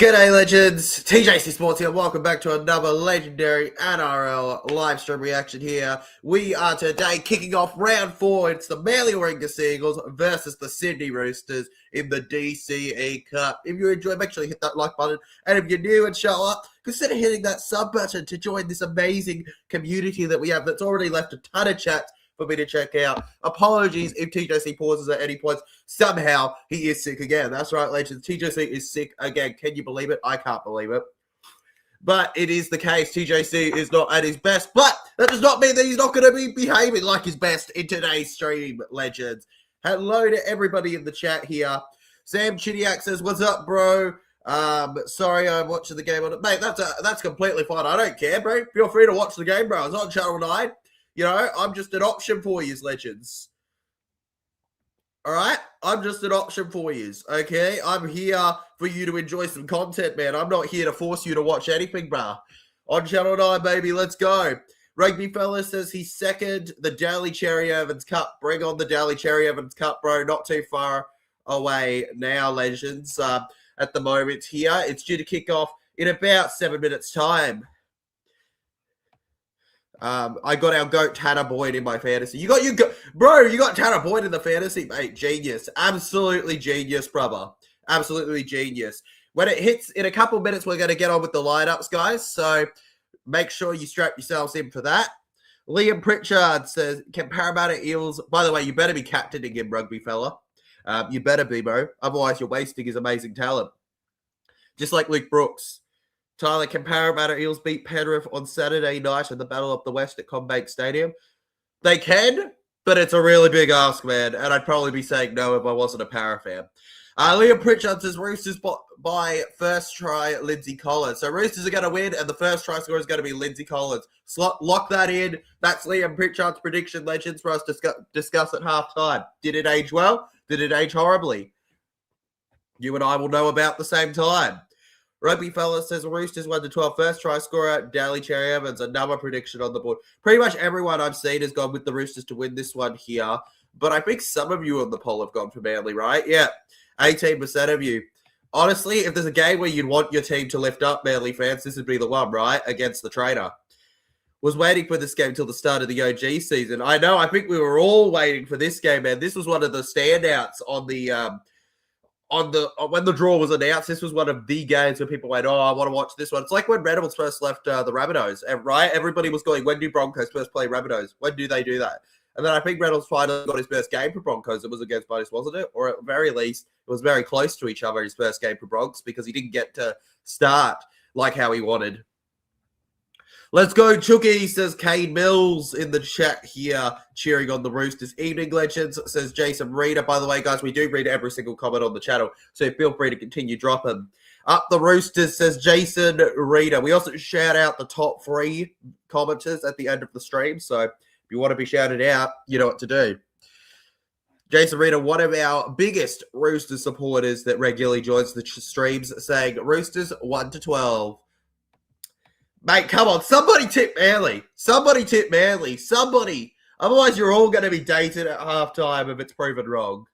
G'day legends, TJC Sports here. Welcome back to another legendary NRL live stream reaction here. We are today kicking off round 4. It's the Manly Seagulls versus the Sydney Roosters in the DCE Cup. If you enjoy, make sure you hit that like button. And if you're new and show up, consider hitting that sub button to join this amazing community that we have that's already left a ton of chats for me to check out. Apologies if TJC pauses at any points. Somehow he is sick again. That's right, legends. TJC is sick again. Can you believe it? I can't believe it. But it is the case. TJC is not at his best. But that does not mean that he's not going to be behaving like his best in today's stream, legends. Hello to everybody in the chat here. Sam Chiniak says, "What's up, bro? Sorry, I'm watching the game on it, mate. That's completely fine. I don't care, bro. Feel free to watch the game, bro. It's on Channel 9. You know, I'm just an option for you, legends. All right? I'm just an option for you, okay? I'm here for you to enjoy some content, man. I'm not here to force you to watch anything, bruh. On Channel 9, baby, let's go. Rugby Fella says he's second. The Daly Cherry Evans Cup. Bring on the Daly Cherry Evans Cup, bro. Not too far away now, legends. At the moment here, it's due to kick off in about 7 minutes' time. I got our GOAT Tanner Boyd in my fantasy. You got Tanner Boyd in the fantasy, mate. Genius. Absolutely genius, brother. Absolutely genius. When it hits in a couple minutes, we're going to get on with the lineups, guys. So make sure you strap yourselves in for that. Liam Pritchard says, "Can Parramatta Eels..." By the way, you better be captaining him, Rugby Fella. You better be, bro. Otherwise, you're wasting his amazing talent. Just like Luke Brooks. Tyler, can Parramatta Eels beat Penrith on Saturday night in the Battle of the West at CommBank Stadium? They can, but it's a really big ask, man. And I'd probably be saying no if I wasn't a Para fan. Liam Pritchard says Roosters by first try Lindsay Collins. So Roosters are going to win, and the first try scorer is going to be Lindsay Collins. Lock that in. That's Liam Pritchard's prediction, legends, for us to discuss at halftime. Did it age well? Did it age horribly? You and I will know about the same time. Rugby Fella says Roosters 1-12 first try scorer, Daly Cherry Evans. Another prediction on the board. Pretty much everyone I've seen has gone with the Roosters to win this one here. But I think some of you on the poll have gone for Manly, right? Yeah, 18% of you. Honestly, if there's a game where you'd want your team to lift up, Manly fans, this would be the one, right? Against the Trader. Was waiting for this game till the start of the OG season. I know, I think we were all waiting for this game, man. This was one of the standouts on the... when the draw was announced, this was one of the games where people went, "Oh, I want to watch this one." It's like when Reynolds first left the Rabbitohs, right? Everybody was going, "When do Broncos first play Rabbitohs? When do they do that?" And then I think Reynolds finally got his first game for Broncos. It was against Bunnies, wasn't it? Or at the very least, it was very close to each other, his first game for Bronx, because he didn't get to start like how he wanted. Let's go, Chookie, says Kane Mills in the chat here, cheering on the Roosters. Evening legends, says Jason Reader. By the way, guys, we do read every single comment on the channel, so feel free to continue dropping. Up the Roosters, says Jason Reader. We also shout out the top 3 commenters at the end of the stream, so if you want to be shouted out, you know what to do. Jason Reader, one of our biggest Roosters supporters that regularly joins the streams, saying Roosters 1-12. Mate, come on. Somebody tip Manly. Somebody tip Manly. Somebody. Otherwise, you're all going to be dated at halftime if it's proven wrong.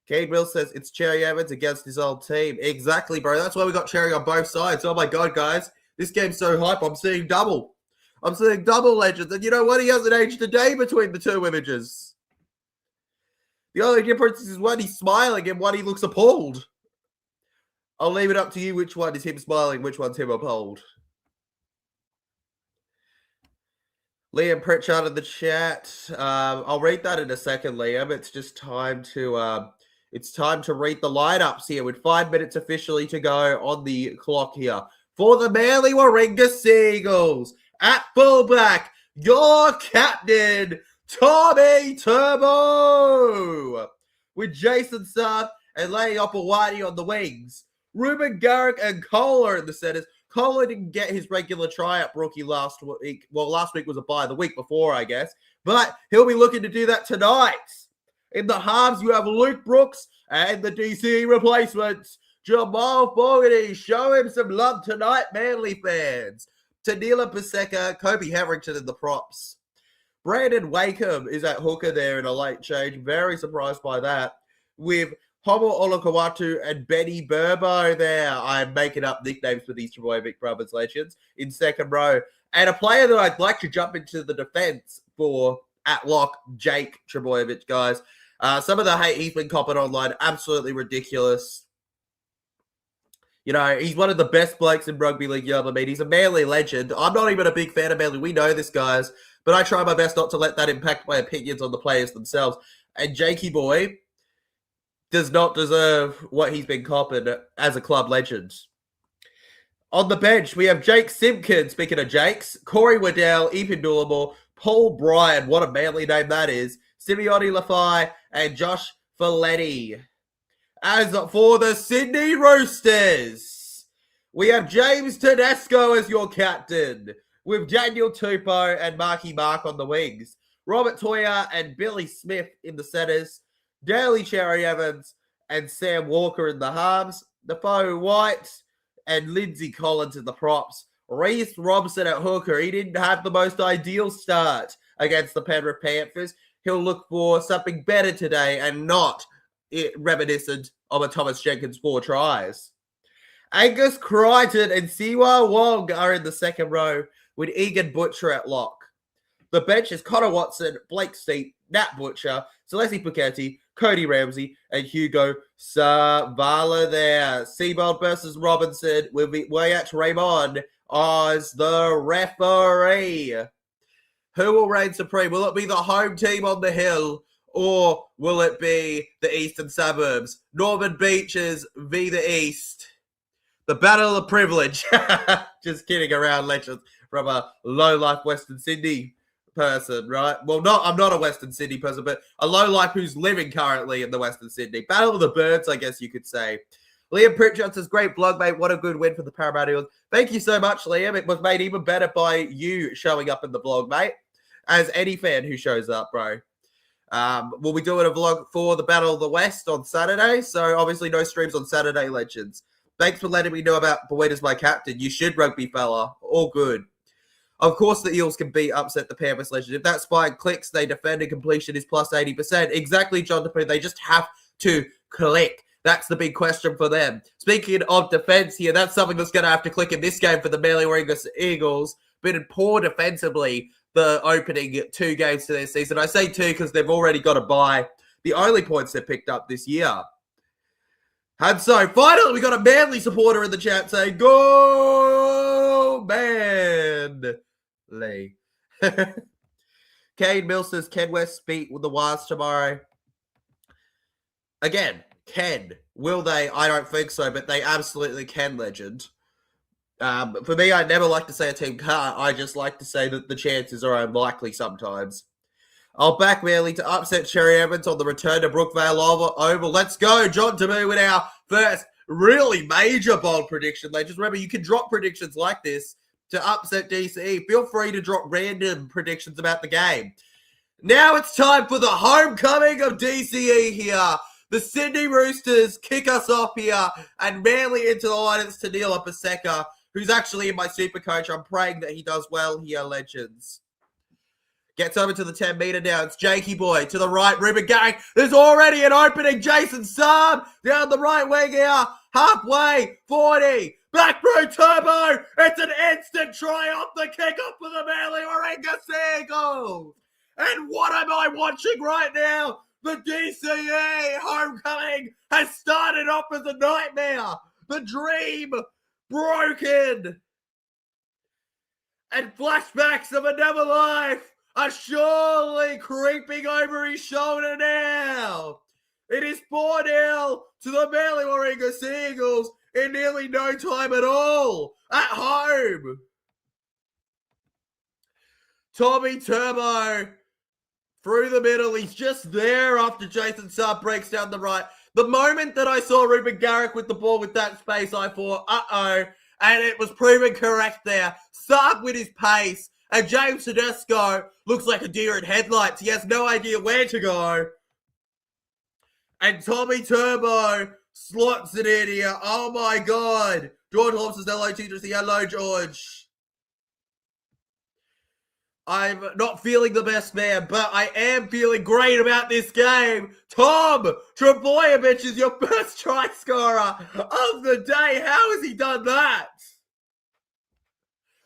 Kane Mills says it's Cherry Evans against his old team. Exactly, bro. That's why we got Cherry on both sides. Oh, my God, guys. This game's so hype. I'm seeing double. I'm seeing double legends. And you know what? He hasn't aged a day between the two images. The only difference is one he's smiling and one he looks appalled. I'll leave it up to you which one is him smiling, which one's him appalled. Liam Pritchard in the chat. I'll read that in a second, Liam. It's just time to read the lineups here with 5 minutes officially to go on the clock here. For the Manly Warringah Seagulls, at fullback, your captain, Tommy Turbo, with Jason Saab and Leiopoldwadi on the wings. Ruben Garrick and Kohler in the centers. Kohler didn't get his regular try-up rookie last week. Well, last week was a bye, the week before, I guess. But he'll be looking to do that tonight. In the halves, you have Luke Brooks and the DC replacements. Jamal Fogarty, show him some love tonight, Manly fans. Tanila Paseka, Kobe Hetherington in the props. Brandon Wakeham is at hooker there in a late change. Very surprised by that. With Homo Olakawatu and Benny Burbo there. I'm making up nicknames for these Trebojevic brothers legends in second row. And a player that I'd like to jump into the defense for at lock, Jake Trebojevic, guys. Some of the hate he's been copping online, absolutely ridiculous. You know, he's one of the best blokes in rugby league. I mean, he's a Manly legend. I'm not even a big fan of Manly. We know this, guys. But I try my best not to let that impact my opinions on the players themselves. And Jakey boy does not deserve what he's been copping as a club legend. On the bench, we have Jake Simpkins, speaking of Jakes, Corey Waddell, Ethan Dullimore, Paul Bryan, what a Manly name that is, Simeone Lafai, and Josh Folletti. As for the Sydney Roosters, we have James Tedesco as your captain, with Daniel Tupou and Marky Mark on the wings, Robert Toya and Billy Smith in the centres, Daly Cherry Evans and Sam Walker in the halves, Defoe White and Lindsay Collins in the props, Reece Robson at hooker. He didn't have the most ideal start against the Penrith Panthers. He'll look for something better today and not reminiscent of a Thomas Jenkins 4 tries. Angus Crichton and Siwa Wong are in the second row with Egan Butcher at lock. The bench is Connor Watson, Blake Steep, Nat Butcher, Celeste Puketti, Cody Ramsey, and Hugo Savala there. Seabold versus Robinson with Wyatt Raymond as the referee. Who will reign supreme? Will it be the home team on the hill, or will it be the eastern suburbs? Northern Beaches v. the East. The battle of privilege. Just kidding around, legends from a low-life Western Sydney person, right? Well, I'm not a Western Sydney person, but a low-life who's living currently in the Western Sydney. Battle of the Birds, I guess you could say. Liam Pritchard says, great blog, mate. What a good win for the Parramatta Eagles. Thank you so much, Liam. It was made even better by you showing up in the blog, mate. As any fan who shows up, bro. We'll be doing a vlog for the Battle of the West on Saturday, so obviously no streams on Saturday, legends. Thanks for letting me know about Boyd as my captain. You should, rugby fella. All good. Of course, the Eels can upset the Panthers legend. If that spike clicks, they defend and completion is plus 80%. Exactly, John DePoo. They just have to click. That's the big question for them. Speaking of defense here, that's something that's going to have to click in this game for the Manly Warriors Eagles. Been poor defensively the opening 2 games to their season. I say 2 because they've already got a bye. The only points they've picked up this year. And so, finally, we got a Manly supporter in the chat saying, go Manly. Kane Mills says, can West beat the Wires tomorrow? Again, can. Will they? I don't think so, but they absolutely can, legend. For me, I never like to say a team can't. I just like to say that the chances are unlikely sometimes. I'll back Manly to upset Cherry Evans on the return to Brookvale Oval. Let's go, John Tamu, with our first really major bold prediction. Just remember, you can drop predictions like this to upset DCE. Feel free to drop random predictions about the game. Now it's time for the homecoming of DCE here. The Sydney Roosters kick us off here and Manly into the Lions to Neil Paseka, who's actually in my super coach. I'm praying that he does well here, legends. Gets over to the 10-meter now. It's Jakey boy to the right. Ruben Garrick. There's already an opening. Jason Saab down the right wing here. Halfway. 40. Back through Turbo. It's an instant try off the kickoff for the Manly Warringah Seagulls. And what am I watching right now? The DCE homecoming has started off as a nightmare. The dream broken. And flashbacks of another life are surely creeping over his shoulder now. It is 4-0 to the Manly Warringah Seagulls in nearly no time at all at home. Tommy Turbo through the middle. He's just there after Jason Saab breaks down the right. The moment that I saw Ruben Garrick with the ball with that space, I thought, uh-oh. And it was proven correct there. Saab with his pace. And James Tedesco looks like a deer in headlights. He has no idea where to go. And Tommy Turbo slots it in here. Oh, my God. George Holmes says, hello, teachers. Hello, George. I'm not feeling the best, man, but I am feeling great about this game. Tom Trebojevic is your first try scorer of the day. How has he done that?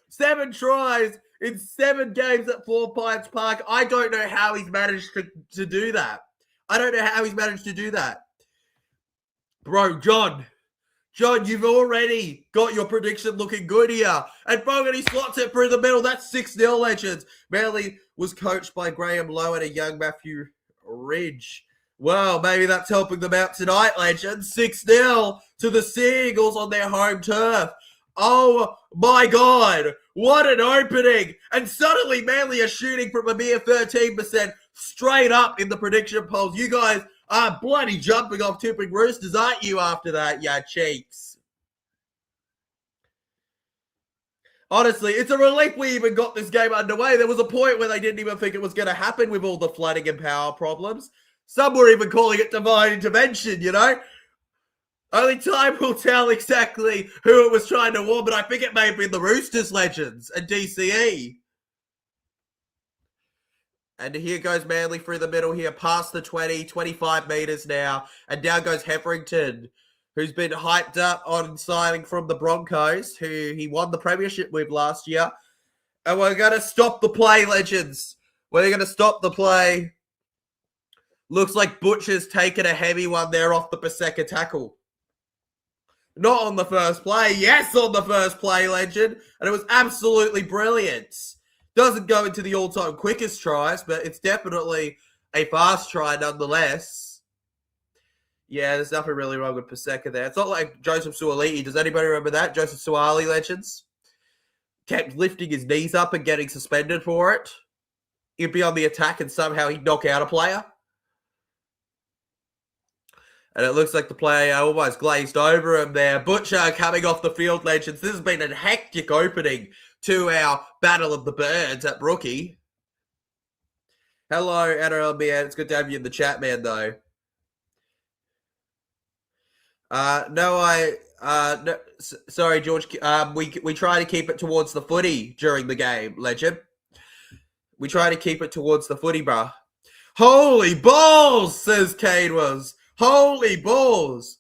7 tries in 7 games at Four Pines Park. I don't know how he's managed to do that. I don't know how he's managed to do that. Bro, John, you've already got your prediction looking good here. And Fogarty slots it through the middle. That's 6-0, legends. Manly was coached by Graham Lowe and a young Matthew Ridge. Well, maybe that's helping them out tonight, legends. 6-0 to the Seagulls on their home turf. Oh my God, what an opening. And suddenly Manly are shooting from a mere 13% straight up in the prediction polls. You guys are bloody jumping off tipping Roosters, aren't you, after that, ya cheeks? Honestly, it's a relief we even got this game underway. There was a point where they didn't even think it was going to happen with all the flooding and power problems. Some were even calling it divine intervention, you know? Only time will tell exactly who it was trying to warn, but I think it may have been the Roosters legends and DCE. And here goes Manly through the middle here, past the 20, 25 metres now. And down goes Hetherington, who's been hyped up on signing from the Broncos, who he won the premiership with last year. And we're going to stop the play, legends. We're going to stop the play. Looks like Butcher's taken a heavy one there off the Paseka tackle. Not on the first play. Yes, on the first play, legend. And it was absolutely brilliant. Doesn't go into the all-time quickest tries, but it's definitely a fast try nonetheless. Yeah, there's nothing really wrong with Paseka there. It's not like Joseph Suaalii. Does anybody remember that? Joseph Suaalii, legends? Kept lifting his knees up and getting suspended for it. He'd be on the attack and somehow he'd knock out a player. And it looks like the player almost glazed over him there. Butcher coming off the field, legends. This has been a hectic opening to our Battle of the Birds at Brookie. Hello, NRL man. It's good to have you in the chat, man, though. Sorry, George. We try to keep it towards the footy during the game, legend. We try to keep it towards the footy, bruh. Holy balls, says Kane was. Holy balls.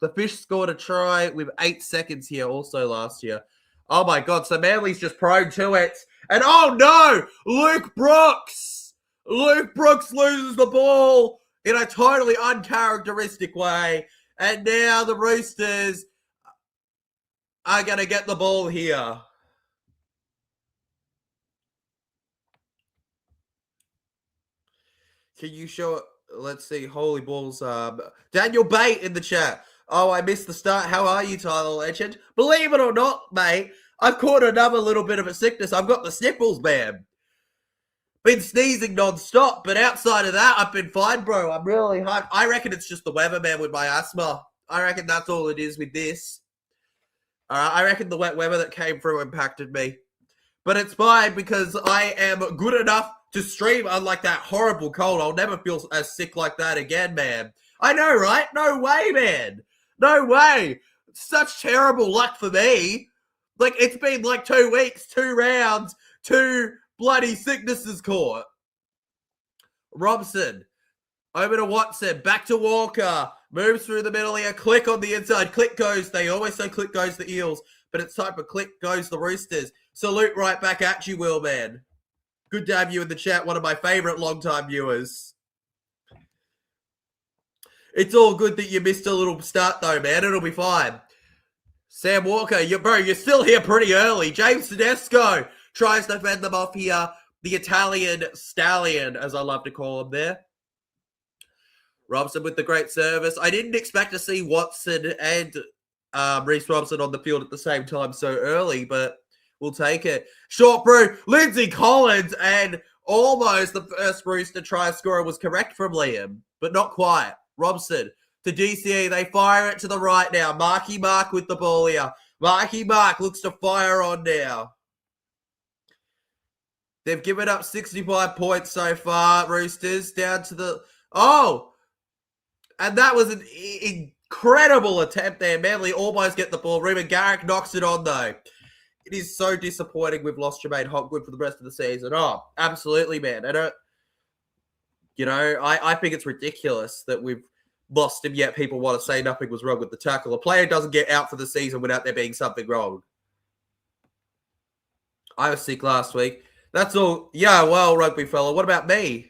The Fish scored a try with 8 seconds here also last year. Oh my God, so Manly's just prone to it. And oh no, Luke Brooks. Luke Brooks loses the ball in a totally uncharacteristic way. And now the Roosters are going to get the ball here. Can you show it? Let's see. Holy balls. Daniel Bate in the chat. Oh, I missed the start. How are you, Tyler Legend? Believe it or not, mate, I've caught another little bit of a sickness. I've got the sniffles, man. Been sneezing non-stop, but outside of that, I've been fine, bro. I'm really hyped. I reckon it's just the weather, man, with my asthma. I reckon that's all it is with this. I reckon the wet weather that came through impacted me. But it's fine because I am good enough to stream, unlike that horrible cold. I'll never feel as sick like that again, man. I know, right? No way, man. No way. Such terrible luck for me. Like, it's been like 2 weeks, 2 rounds, 2 bloody sicknesses caught. Robson. Over to Watson. Back to Walker. Moves through the middle here. Click on the inside. Click goes. They always say click goes the Eels. But it's time for click goes the Roosters. Salute right back at you, Will, man. Good to have you in the chat. One of my favorite long-time viewers. It's all good that you missed a little start, though, man. It'll be fine. Sam Walker, you're still here pretty early. James Tedesco tries to fend them off here. The Italian stallion, as I love to call him there. Robson with the great service. I didn't expect to see Watson and Reece Robson on the field at the same time so early, but we'll take it. Short brew, Lindsay Collins, and almost the first Rooster try scorer was correct from Liam, but not quite. Robson to DCE. They fire it to the right now. Marky Mark with the ball here. Marky Mark looks to fire on now. They've given up 65 points so far, Roosters, down to the... Oh! And that was an incredible attempt there. Manly almost get the ball. Ruben Garrick knocks it on, though. It is so disappointing we've lost Jermaine Hopgood for the rest of the season. Oh, absolutely, man. I think it's ridiculous that we've lost him, yet people want to say nothing was wrong with the tackle. A player doesn't get out for the season without there being something wrong. I was sick last week. That's all. Yeah, well, rugby fella. What about me?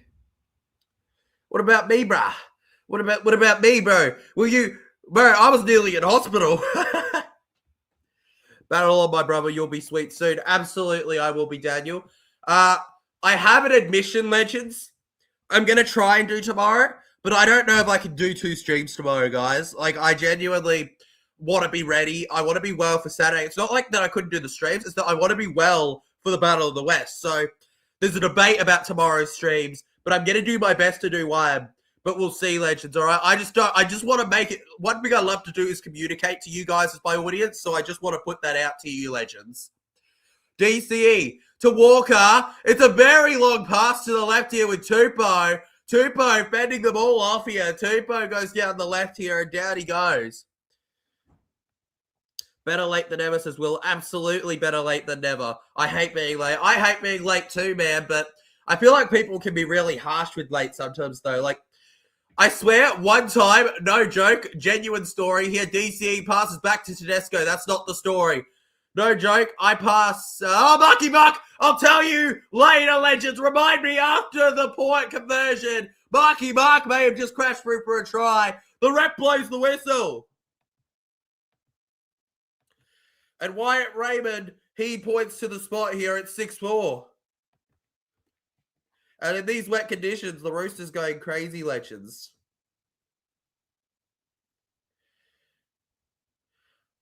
What about me, bruh? What about me, bro? Bro, I was nearly in hospital. Battle on, my brother. You'll be sweet soon. Absolutely, I will be, Daniel. I have an admission, legends. I'm going to try and do tomorrow, but I don't know if I can do 2 streams tomorrow, guys. Like, I genuinely want to be ready. I want to be well for Saturday. It's not like that I couldn't do the streams. It's that I want to be well for the Battle of the West. So there's a debate about tomorrow's streams, but I'm going to do my best to do one. But we'll see, legends, all right? I just want to make it... One thing I love to do is communicate to you guys as my audience, so I just want to put that out to you, legends. DCE to Walker. It's a very long pass to the left here with Tupou. Tupou fending the ball off here. Tupou goes down the left here, and down he goes. Better late than never, says Will. Absolutely better late than never. I hate being late. I hate being late too, man, but I feel like people can be really harsh with late sometimes, though. Like, I swear, one time, no joke, genuine story here, DCE passes back to Tedesco. That's not the story. No joke, I pass. Marky Mark, I'll tell you later, legends. Remind me after the point conversion. Marky Mark may have just crashed through for a try. The ref blows the whistle. And Wyatt Raymond, he points to the spot here at 6-4. And in these wet conditions, the Roosters going crazy, legends.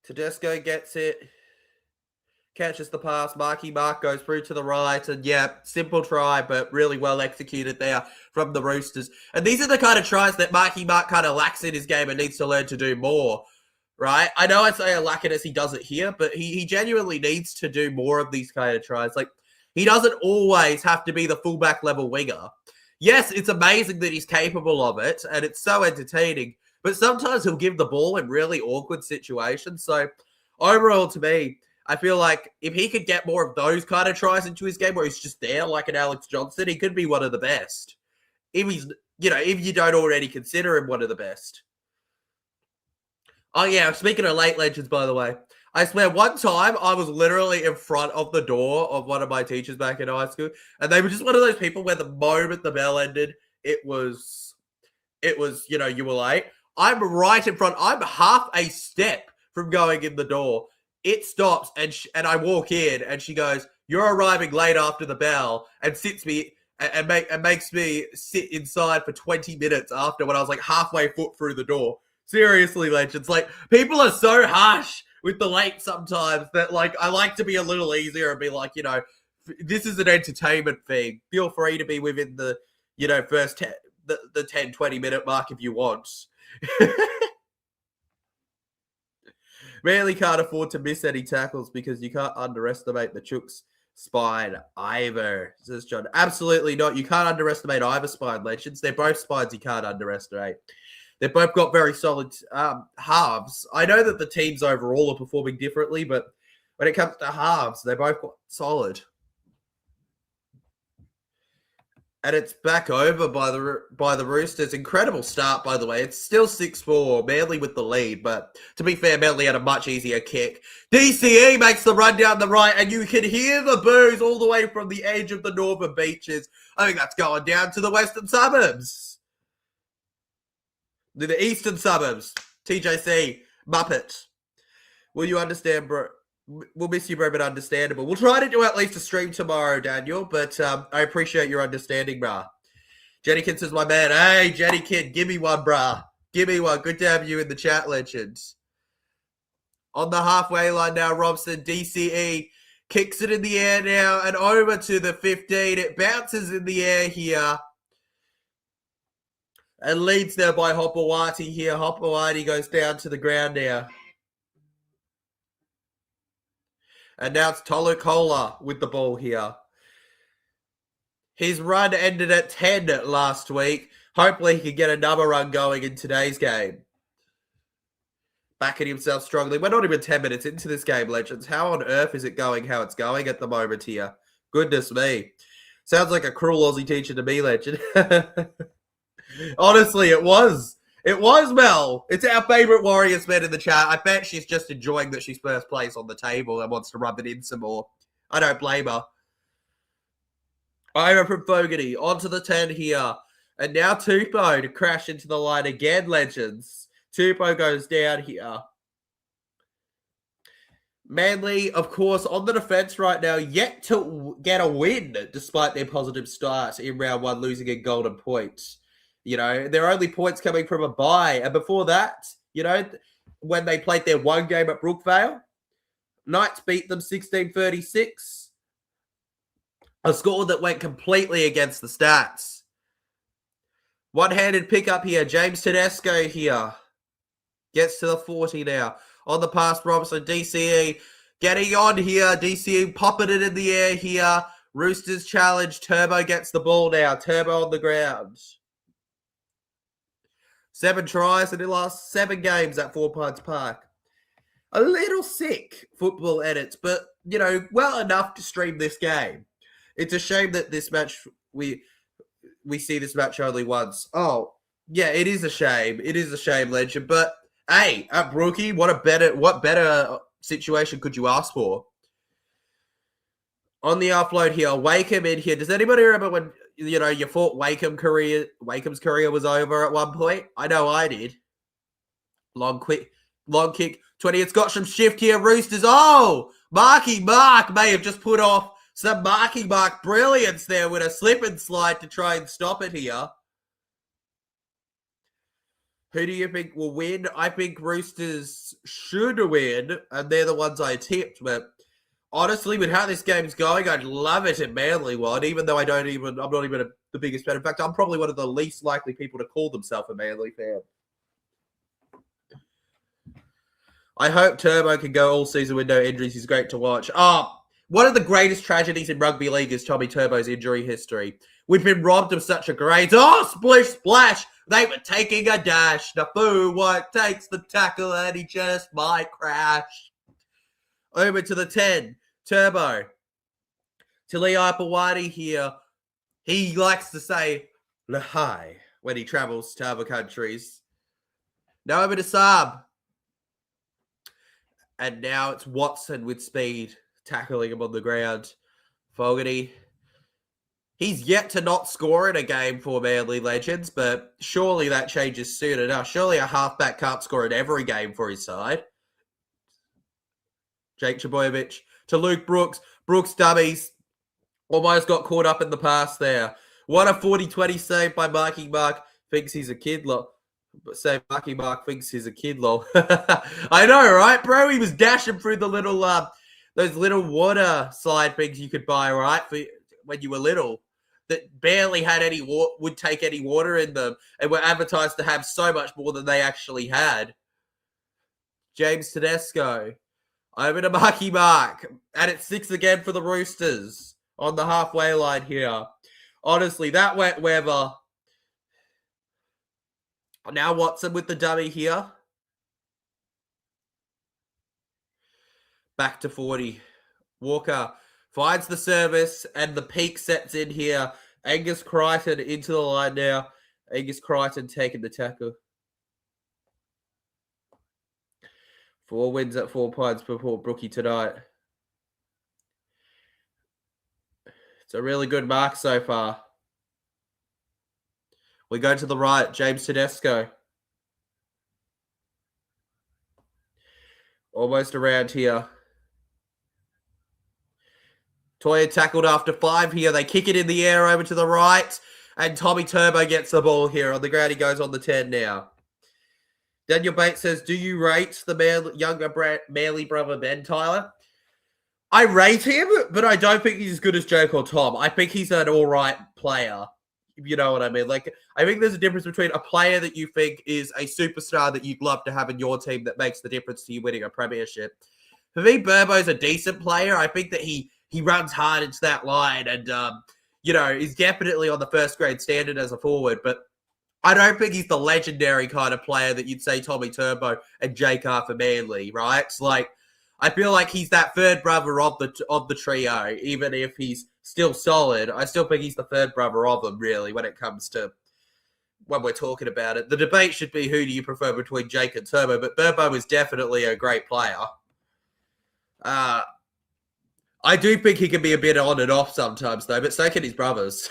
Tedesco gets it. Catches the pass. Marky Mark goes through to the right. And yeah, simple try, but really well executed there from the Roosters. And these are the kind of tries that Marky Mark kind of lacks in his game and needs to learn to do more, right? I know I say I lack it as he does it here, but he genuinely needs to do more of these kind of tries. Like, he doesn't always have to be the fullback level winger. Yes, it's amazing that he's capable of it, and it's so entertaining, but sometimes he'll give the ball in really awkward situations. So overall, to me, I feel like if he could get more of those kind of tries into his game where he's just there like an Alex Johnson, he could be one of the best. If he's, if you don't already consider him one of the best. Oh yeah, speaking of late legends, by the way, I swear one time I was literally in front of the door of one of my teachers back in high school, and they were just one of those people where the moment the bell ended, it was, you were late. I'm right in front. I'm half a step from going in the door. It stops, and I walk in, and she goes, "You're arriving late after the bell," and sits me and makes me sit inside for 20 minutes after when I was like halfway foot through the door. Seriously, legends. Like, people are so harsh with the late sometimes that, like, I like to be a little easier and be like, this is an entertainment thing. Feel free to be within the, first the 10, 20-minute mark if you want. Really can't afford to miss any tackles because you can't underestimate the Chook's spine either, says John. Absolutely not. You can't underestimate either spine, legends. They're both spines you can't underestimate. They've both got very solid halves. I know that the teams overall are performing differently, but when it comes to halves, they're both solid. And it's back over by the Roosters. Incredible start, by the way. It's still 6-4, Manly with the lead, but to be fair, Manly had a much easier kick. DCE makes the run down the right, and you can hear the boos all the way from the edge of the northern beaches. I think that's going down to the western suburbs. The eastern suburbs. TJC. Muppet. Will you understand, bro? We'll miss you, bro, but understandable. We'll try to do at least a stream tomorrow, Daniel, but I appreciate your understanding, brah. Jennykins is my man. Hey, Jennykins, give me one, brah. Give me one. Good to have you in the chat, legends. On the halfway line now, Robson. DCE kicks it in the air now and over to the 15. It bounces in the air here. And leads now by Hopewati here. Hopewati goes down to the ground now. And now it's Tolukola with the ball here. His run ended at 10 last week. Hopefully he can get another run going in today's game. backing himself strongly. We're not even 10 minutes into this game, legends. How on earth is it going how it's going at the moment here? Goodness me. Sounds like a cruel Aussie teacher to me, legend. Honestly, it was. It was, Mel. It's our favourite Warriors fan in the chat. I bet she's just enjoying that she's first place on the table and wants to rub it in some more. I don't blame her. Ira from Fogarty onto the 10 here. And now Tupou to crash into the line again, legends. Tupou goes down here. Manly, of course, on the defence right now, yet to get a win despite their positive start in round one, losing a golden point. You know, their only points coming from a bye. And before that, you know, when they played their one game at Brookvale, Knights beat them 16-36. A score that went completely against the stats. One-handed pickup here. James Tedesco here. Gets to the 40 now. On the pass, Robinson. DCE getting on here. DCE popping it in the air here. Roosters challenge. Turbo gets the ball now. Turbo on the ground. 7 tries in the last 7 games at 4 Pines Park. A little sick football edits, but, you know, well enough to stream this game. It's a shame that this match, we see this match only once. Oh, yeah, it is a shame. It is a shame, legend. But, hey, at Brookie, what better situation could you ask for? On the offload here, Wakeham in here. Does anybody remember when, you know, you thought Wakeham's career was over at one point? I know I did. Long kick. 20. It's got some shift here. Roosters. Oh, Marky Mark may have just put off some Marky Mark brilliance there with a slip and slide to try and stop it here. Who do you think will win? I think Roosters should win, and they're the ones I tipped. But honestly, with how this game's going, I'd love it if Manly won, even though I'm not even the biggest fan. In fact, I'm probably one of the least likely people to call themselves a Manly fan. I hope Turbo can go all season with no injuries. He's great to watch. Oh, one of the greatest tragedies in rugby league is Tommy Turbo's injury history. We've been robbed of such a great... Oh, splish, splash! They were taking a dash. Nafoo White takes the tackle and he just might crash. Over to the 10. Turbo. Talia Apawati here. He likes to say Lahai when he travels to other countries. Now over to Saab. And now it's Watson with speed, tackling him on the ground. Fogarty. He's yet to not score in a game for Manly Legends, but surely that changes soon enough. Surely a halfback can't score in every game for his side. Jake Trbojevic to Luke Brooks. Brooks dummies. Almost got caught up in the pass there. What a 40-20 save by Marky Mark. Thinks he's a kid, lol. Say Marky Mark thinks he's a kid, lol. I know, right, bro? He was dashing through the little, those little water slide things you could buy, right, for when you were little, that barely had any would take any water in them, and were advertised to have so much more than they actually had. James Tedesco over to Marky Mark, and it's 6 again for the Roosters on the halfway line here. Honestly, that wet weather. Now Watson with the dummy here. Back to 40. Walker finds the service and the peak sets in here. Angus Crichton into the line now. Angus Crichton taking the tackle. 4 wins at 4 Pines before Brookie tonight. It's a really good mark so far. We go to the right, James Tedesco. Almost around here. Toya tackled after 5 here. They kick it in the air over to the right. And Tommy Turbo gets the ball here. On the ground, he goes on the 10 now. Daniel Bates says, do you rate the younger Manly brother Ben, Tyler? I rate him, but I don't think he's as good as Jake or Tom. I think he's an all right player. You know what I mean? Like, I think there's a difference between a player that you think is a superstar that you'd love to have in your team that makes the difference to you winning a premiership. For me, Burbo's a decent player. I think that he runs hard into that line and, you know, is definitely on the first grade standard as a forward. But I don't think he's the legendary kind of player that you'd say Tommy Turbo and Jake are for Manly, right? It's like, I feel like he's that third brother of the trio, even if he's still solid. I still think he's the third brother of them, really, when it comes to when we're talking about it. The debate should be who do you prefer between Jake and Turbo, but Turbo is definitely a great player. I do think he can be a bit on and off sometimes, though, but so can his brothers.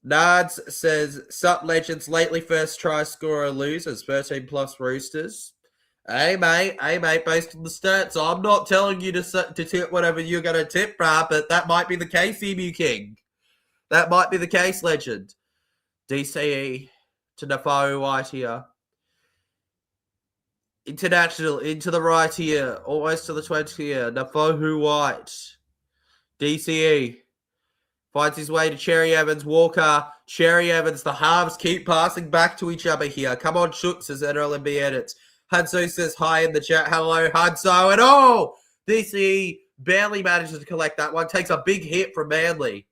Nards says, Sup Legends, lately first try scorer losers, 13 plus Roosters. Hey, mate, based on the stats, I'm not telling you to tip whatever you're going to tip, bruh, but that might be the case, Emu King. That might be the case, Legend. DCE to Nafau White here. International, into the right here, almost to the 20 here. Nafau White. DCE. Finds his way to Cherry Evans, Walker, Cherry Evans. The halves keep passing back to each other here. Come on, Shooks, says NRL edits. Hudso says hi in the chat. Hello, Hudso. And DCE barely manages to collect that one. Takes a big hit from Manly.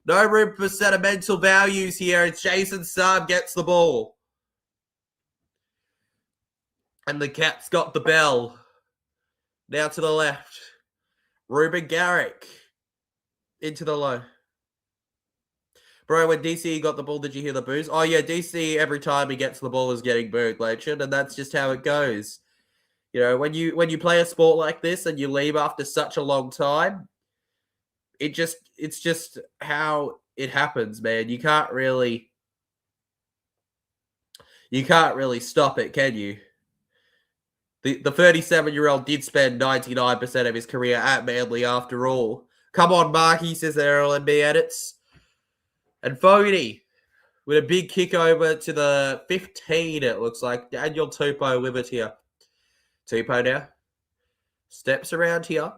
No room for sentimental values here. It's Jason Saab gets the ball. And the Cats got the bell. Now to the left. Ruben Garrick. Into the low. Bro, when DC got the ball, did you hear the boos? Oh, yeah, DC, every time he gets the ball, is getting booed, Legend, and that's just how it goes. You know, when you play a sport like this and you leave after such a long time, it's just how it happens, man. You can't really stop it, can you? The 37-year-old did spend 99% of his career at Manly after all. Come on, Marky, says RLNB edits. And Fogarty with a big kick over to the 15, it looks like. Daniel Tupou with it here. Tupou now. Steps around here.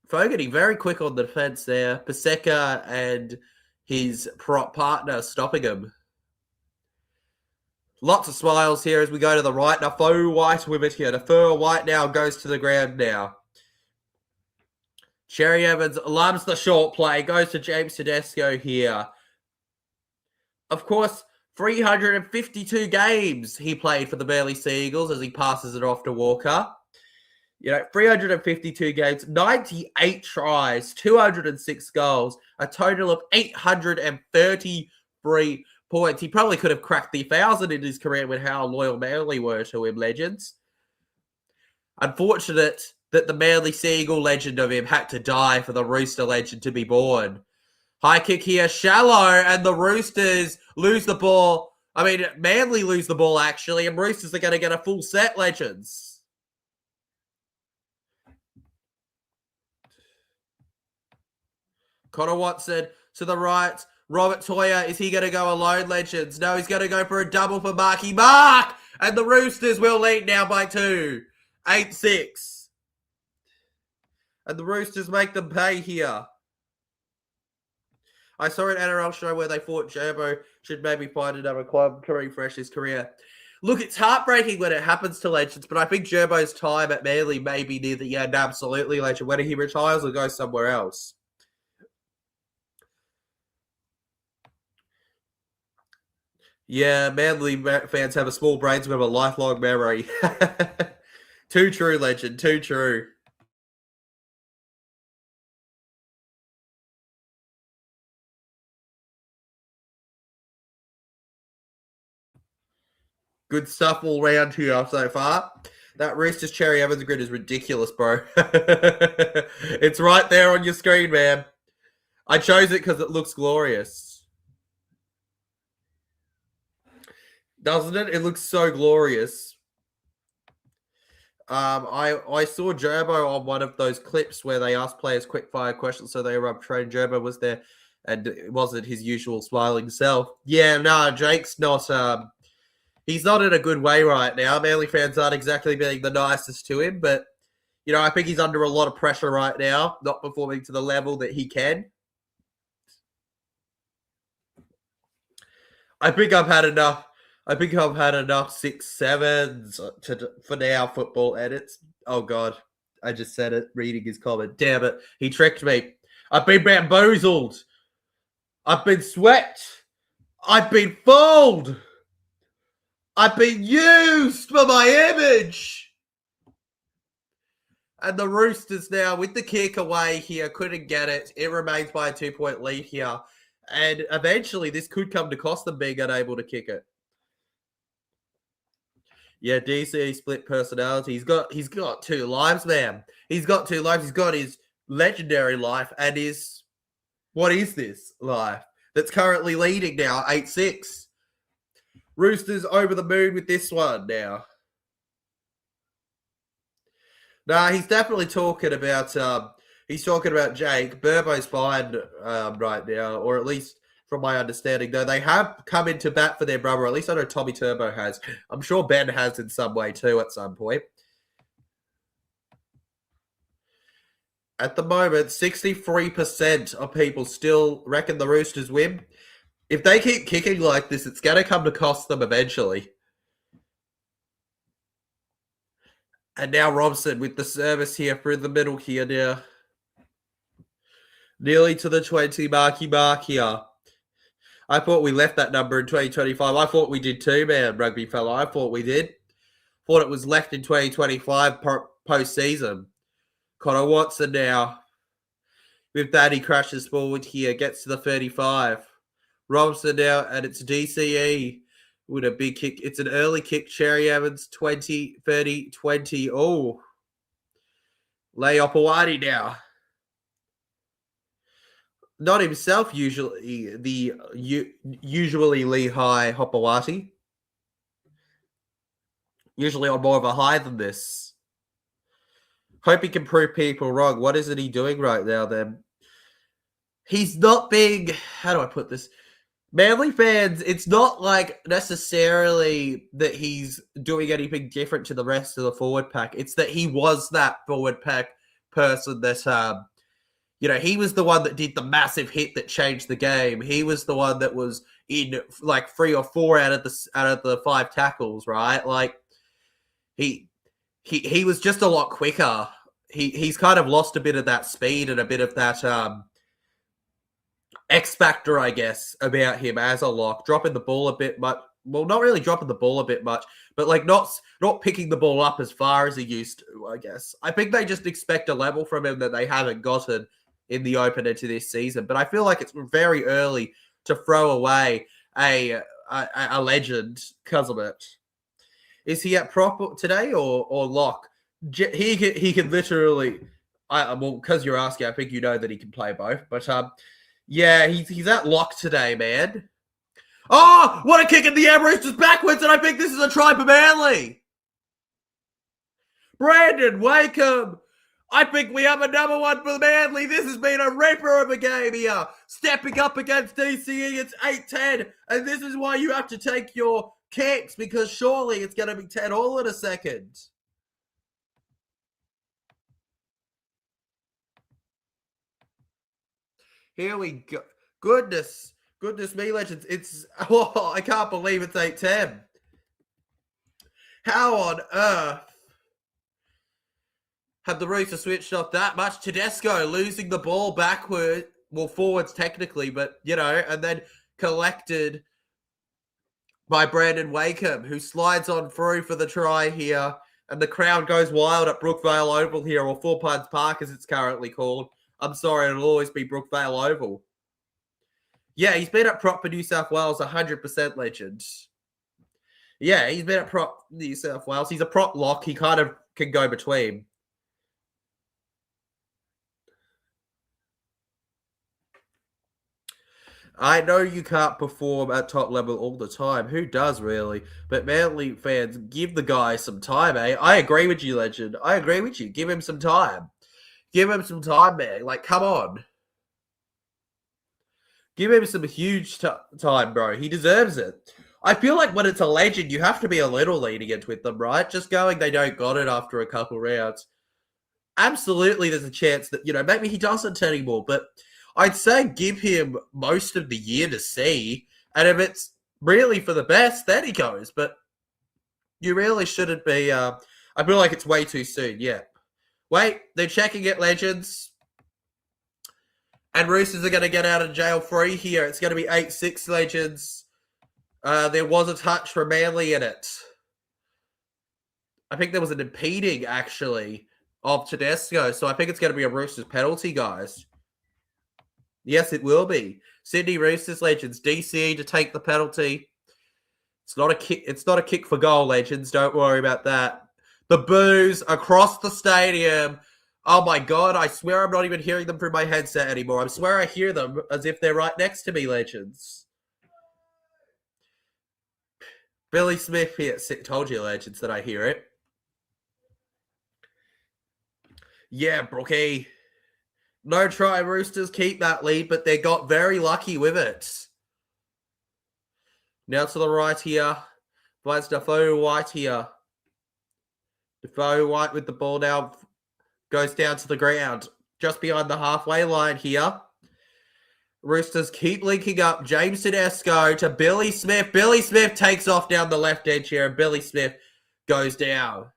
Fogarty very quick on the defense there. Paseka and his prop partner stopping him. Lots of smiles here as we go to the right. Now, Nafau White with it here. Nafau White now goes to the ground now. Cherry Evans loves the short play. Goes to James Tedesco here. Of course, 352 games he played for the Burleigh Seagulls as he passes it off to Walker. You know, 352 games, 98 tries, 206 goals, a total of 833 points. He probably could have cracked the 1,000 in his career with how loyal Manly were to him, Legends. Unfortunate that the Manly Seagull legend of him had to die for the Rooster legend to be born. High kick here, shallow, and the Roosters lose the ball. I mean, Manly lose the ball, actually, and Roosters are going to get a full set, Legends. Connor Watson to the right. Robert Toya, is he going to go alone, Legends? No, he's going to go for a double for Marky Mark, and the Roosters will lead now by 2. 8-6. And the Roosters make them pay here. I saw an NRL show where they thought Gerbo should maybe find another club to refresh his career. Look, it's heartbreaking when it happens to legends, but I think Gerbo's time at Manly may be near the end, absolutely, legend, whether he retires or goes somewhere else. Yeah, Manly fans have a small brains but have a lifelong memory. Too true, legend, too true. Good stuff all round here so far. That Roosters Cherry Evans grid is ridiculous, bro. It's right there on your screen, man. I chose it because it looks glorious. Doesn't it? It looks so glorious. I saw Gerbo on one of those clips where they asked players quick fire questions, so they were trained. Gerbo was there, and it wasn't his usual smiling self. Yeah, no, Jake's not. He's not in a good way right now. Manly fans aren't exactly being the nicest to him, but, you know, I think he's under a lot of pressure right now, not performing to the level that he can. I think I've had enough 6-7s for now football edits. Oh, God. I just said it, reading his comment. Damn it. He tricked me. I've been bamboozled. I've been swept. I've been fooled. I've been used for my image. And the Roosters now with the kick away here couldn't get it. It remains by a 2-point lead here. And eventually this could come to cost them being unable to kick it. Yeah, DC split personality. He's got two lives, man. He's got two lives. He's got his legendary life and his what is this life that's currently leading now 8-6. Roosters over the moon with this one now. Nah, he's definitely talking about Jake. Burbo's fine right now, or at least from my understanding, though they have come into bat for their brother. At least I know Tommy Turbo has. I'm sure Ben has in some way too at some point. At the moment, 63% of people still reckon the Roosters win. If they keep kicking like this, it's going to come to cost them eventually. And now Robson with the service here through the middle here now. Nearly to the 20 mark here. I thought we left that number in 2025. I thought we did too, man, rugby fella. I thought we did. Thought it was left in 2025 postseason. Connor Watson now. With that, he crashes forward here. Gets to the 35. Robson now, and it's DCE with a big kick. It's an early kick. Cherry Evans, 20, 30, 20. Oh. Lay Opawati now. Not himself, usually Lehigh Hopawati. Usually on more of a high than this. Hope he can prove people wrong. What isn't he doing right now then? He's not being, how do I put this? Manly fans, it's not like necessarily that he's doing anything different to the rest of the forward pack. It's that he was that forward pack person that, he was the one that did the massive hit that changed the game. He was the one that was in like 3 or 4 out of the 5 tackles, right? Like he was just a lot quicker. He's kind of lost a bit of that speed and a bit of that X factor, I guess, about him as a lock, dropping the ball a bit much. Well, not really dropping the ball a bit much, but like not picking the ball up as far as he used to, I guess. I think they just expect a level from him that they haven't gotten in the opener to this season. But I feel like it's very early to throw away a legend because of it. Is he at prop today or lock? He can literally. Because you're asking, I think you know that he can play both. But yeah, he's at lock today, man. Oh, what a kick in the air, Roosters backwards, and I think this is a try for Manly. Brandon Wakeham. I think we have another one for Manly. This has been a ripper of a game here. Stepping up against DCE, it's 8-10, and this is why you have to take your kicks, because surely it's going to be 10 all in a second. Here we go. Goodness me, legends. I can't believe it's 8-10. How on earth have the Roosters switched off that much? Tedesco losing the ball forwards technically, but, and then collected by Brandon Wakeham, who slides on through for the try here, and the crowd goes wild at Brookvale Oval here, or Four Pines Park as it's currently called. I'm sorry, it'll always be Brookvale Oval. Yeah, he's been at prop for New South Wales, 100% legend. Yeah, he's been at prop New South Wales. He's a prop lock. He kind of can go between. I know you can't perform at top level all the time. Who does, really? But Manly fans, give the guy some time, eh? I agree with you, legend. I agree with you. Give him some time. Give him some time, man. Like, come on. Give him some huge time, bro. He deserves it. I feel like when it's a legend, you have to be a little lenient with them, right? Just going, they don't got it after a couple rounds. Absolutely, there's a chance that, maybe he doesn't anymore. But I'd say give him most of the year to see. And if it's really for the best, then he goes. But you really shouldn't be. I feel like it's way too soon, yeah. Wait, they're checking it, legends. And Roosters are going to get out of jail free here. It's going to be 8-6, legends. There was a touch for Manly in it. I think there was an impeding, actually, of Tedesco. So I think it's going to be a Roosters penalty, guys. Yes, it will be. Sydney Roosters legends, DCE to take the penalty. It's not a kick. It's not a kick for goal, legends. Don't worry about that. The boos across the stadium. Oh my god! I swear I'm not even hearing them through my headset anymore. I swear I hear them as if they're right next to me, legends. Billy Smith here. Told you, legends, that I hear it. Yeah, Brookie. No try, Roosters keep that lead, but they got very lucky with it. Now to the right here. Finds Defoe White here. Defoe White with the ball now. Goes down to the ground. Just behind the halfway line here. Roosters keep linking up. James Tedesco to Billy Smith. Billy Smith takes off down the left edge here, and Billy Smith goes down.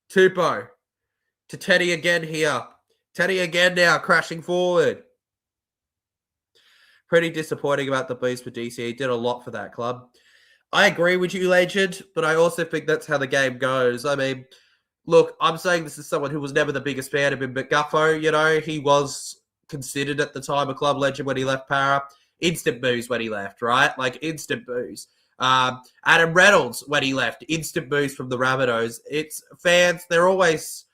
Tupou to Teddy again here. Teddy again now, crashing forward. Pretty disappointing about the boost for DC. He did a lot for that club. I agree with you, legend, but I also think that's how the game goes. I mean, look, I'm saying this is someone who was never the biggest fan of him, but Guffo, he was considered at the time a club legend when he left Para. Instant booze when he left, right? Like, instant booze. Adam Reynolds, when he left, instant booze from the Rabbitohs. It's fans, they're always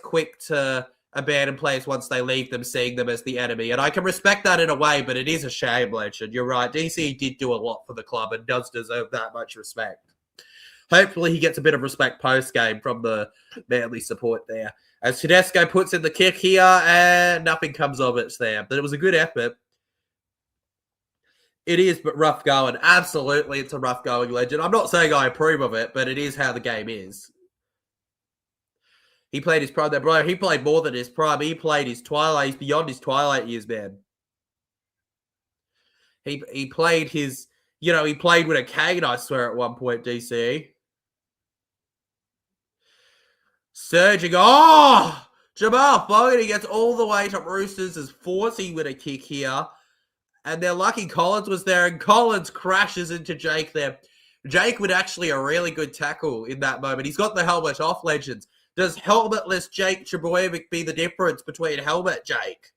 quick to abandon players once they leave them, seeing them as the enemy. And I can respect that in a way, but it is a shame, legend. You're right. DC did do a lot for the club and does deserve that much respect. Hopefully he gets a bit of respect post-game from the Manly support there. As Tedesco puts in the kick here, and nothing comes of it there. But it was a good effort. It is, but rough going. Absolutely, it's a rough going, legend. I'm not saying I approve of it, but it is how the game is. He played his prime there, bro. He played more than his prime. He played his twilight. He's beyond his twilight years, man. He played his, he played with a cane, I swear, at one point, DC. Surging. Oh! Jamal Fogarty gets all the way to Roosters as 40 with a kick here. And they're lucky Collins was there, and Collins crashes into Jake there. Jake with actually a really good tackle in that moment. He's got the helmet off, legends. Does helmetless Jake Trebojevic be the difference between helmet Jake?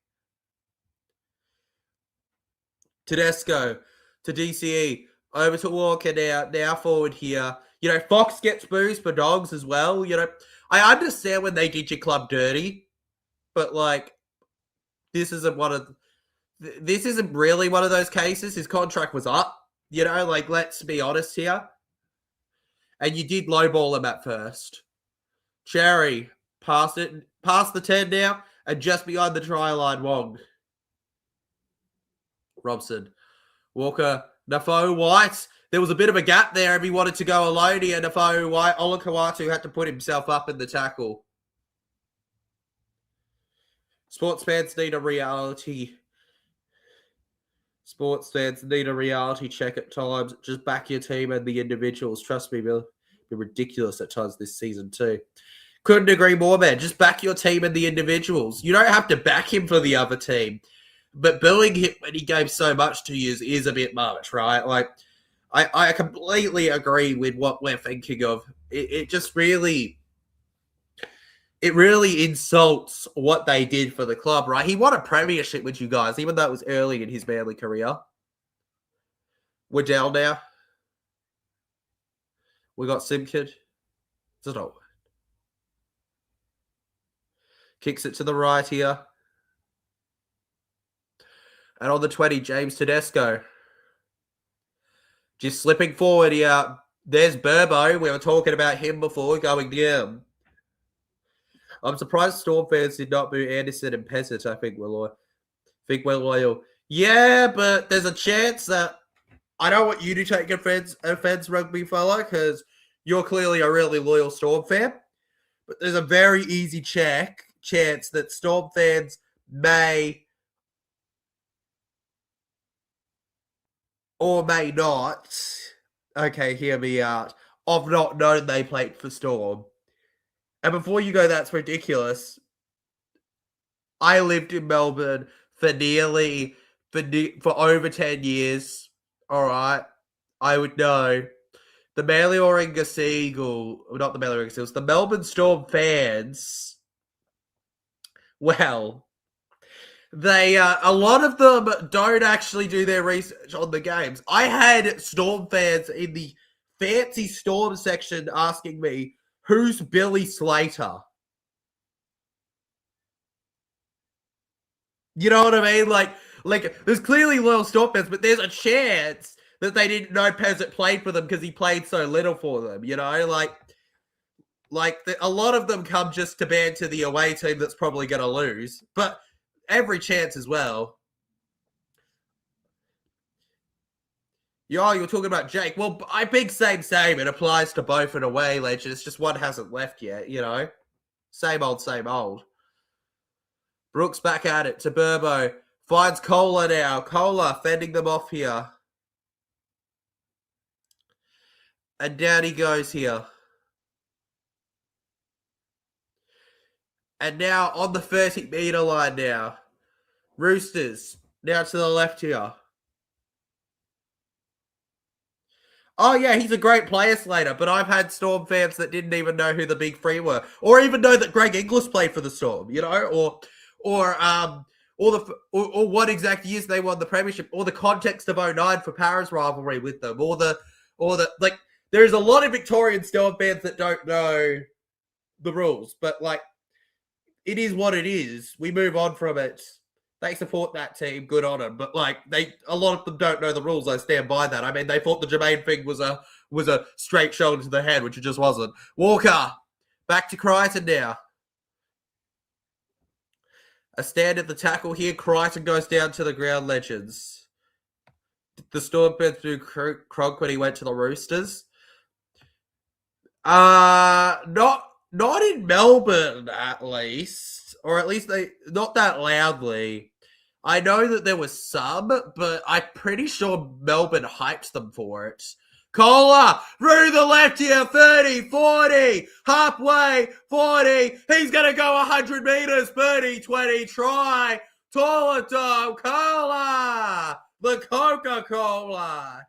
Tedesco to DCE. Over to Walker now forward here. Fox gets boost for dogs as well. I understand when they did your club dirty, but this isn't really one of those cases. His contract was up. Let's be honest here. And you did lowball him at first. Cherry past the 10 now, and just behind the try line, Wong. Robson. Walker. Nafo White. There was a bit of a gap there if he wanted to go alone here. Nafo White. Olakawatu had to put himself up in the tackle. Sports fans need a reality. Sports fans need a reality check at times. Just back your team and the individuals. Trust me, they'll be ridiculous at times this season too. Couldn't agree more, man. Just back your team and the individuals. You don't have to back him for the other team. But booing him when he gave so much to you is a bit much, right? I completely agree with what we're thinking of. It really insults what they did for the club, right? He won a premiership with you guys, even though it was early in his Manly career. Waddell now. We got Simkid. Kicks it to the right here. And on the 20, James Tedesco. Just slipping forward here. There's Burbo. We were talking about him before going down. I'm surprised Storm fans did not boo Anderson and Pesic. I think we're loyal. Yeah, but there's a chance that I don't want you to take offense, rugby fella, because you're clearly a really loyal Storm fan. But there's a very easy chance that Storm fans may or may not, okay, hear me out, of not known they played for Storm. And before you go, that's ridiculous. I lived in Melbourne for over 10 years. All right. I would know. The Warringah Seagulls, not the Warringah Seagulls, the Melbourne Storm fans, well, they a lot of them don't actually do their research on the games. I had Storm fans in the fancy Storm section asking me, who's Billy Slater? You know what I mean? Like there's clearly loyal Storm fans, but there's a chance that they didn't know Peasant played for them because he played so little for them. You know, a lot of them come just to banter the away team that's probably going to lose, but every chance as well. You're talking about Jake. Well, I think same. It applies to both in a way, Legend. It's just one hasn't left yet, you know? Same old, same old. Brooks back at it to Burbo. Finds Kohler now. Kohler fending them off here. And down he goes here. And now on the 30-meter line now. Roosters now to the left here. Oh, yeah, he's a great player, Slater, but I've had Storm fans that didn't even know who the big three were, or even know that Greg Inglis played for the Storm, you know, or what exact years they won the premiership, or the context of 09 for Paris rivalry with them, or the there's a lot of Victorian Storm fans that don't know the rules, but like, it is what it is. We move on from it. They support that team, good on them. But like a lot of them don't know the rules. I stand by that. I mean, they thought the Jermaine thing was a straight shoulder to the head, which it just wasn't. Walker, back to Crichton now. A stand at the tackle here. Crichton goes down to the ground, Legends. The Storm fans through Cronk when he went to the Roosters. Not in Melbourne, at least. Or at least they not that loudly. I know that there was some, but I'm pretty sure Melbourne hyped them for it. Kohler through the left here, 30, 40, halfway, 40. He's going to go 100 meters, 30, 20, try. Taller Tom, Kohler, the Coca-Cola.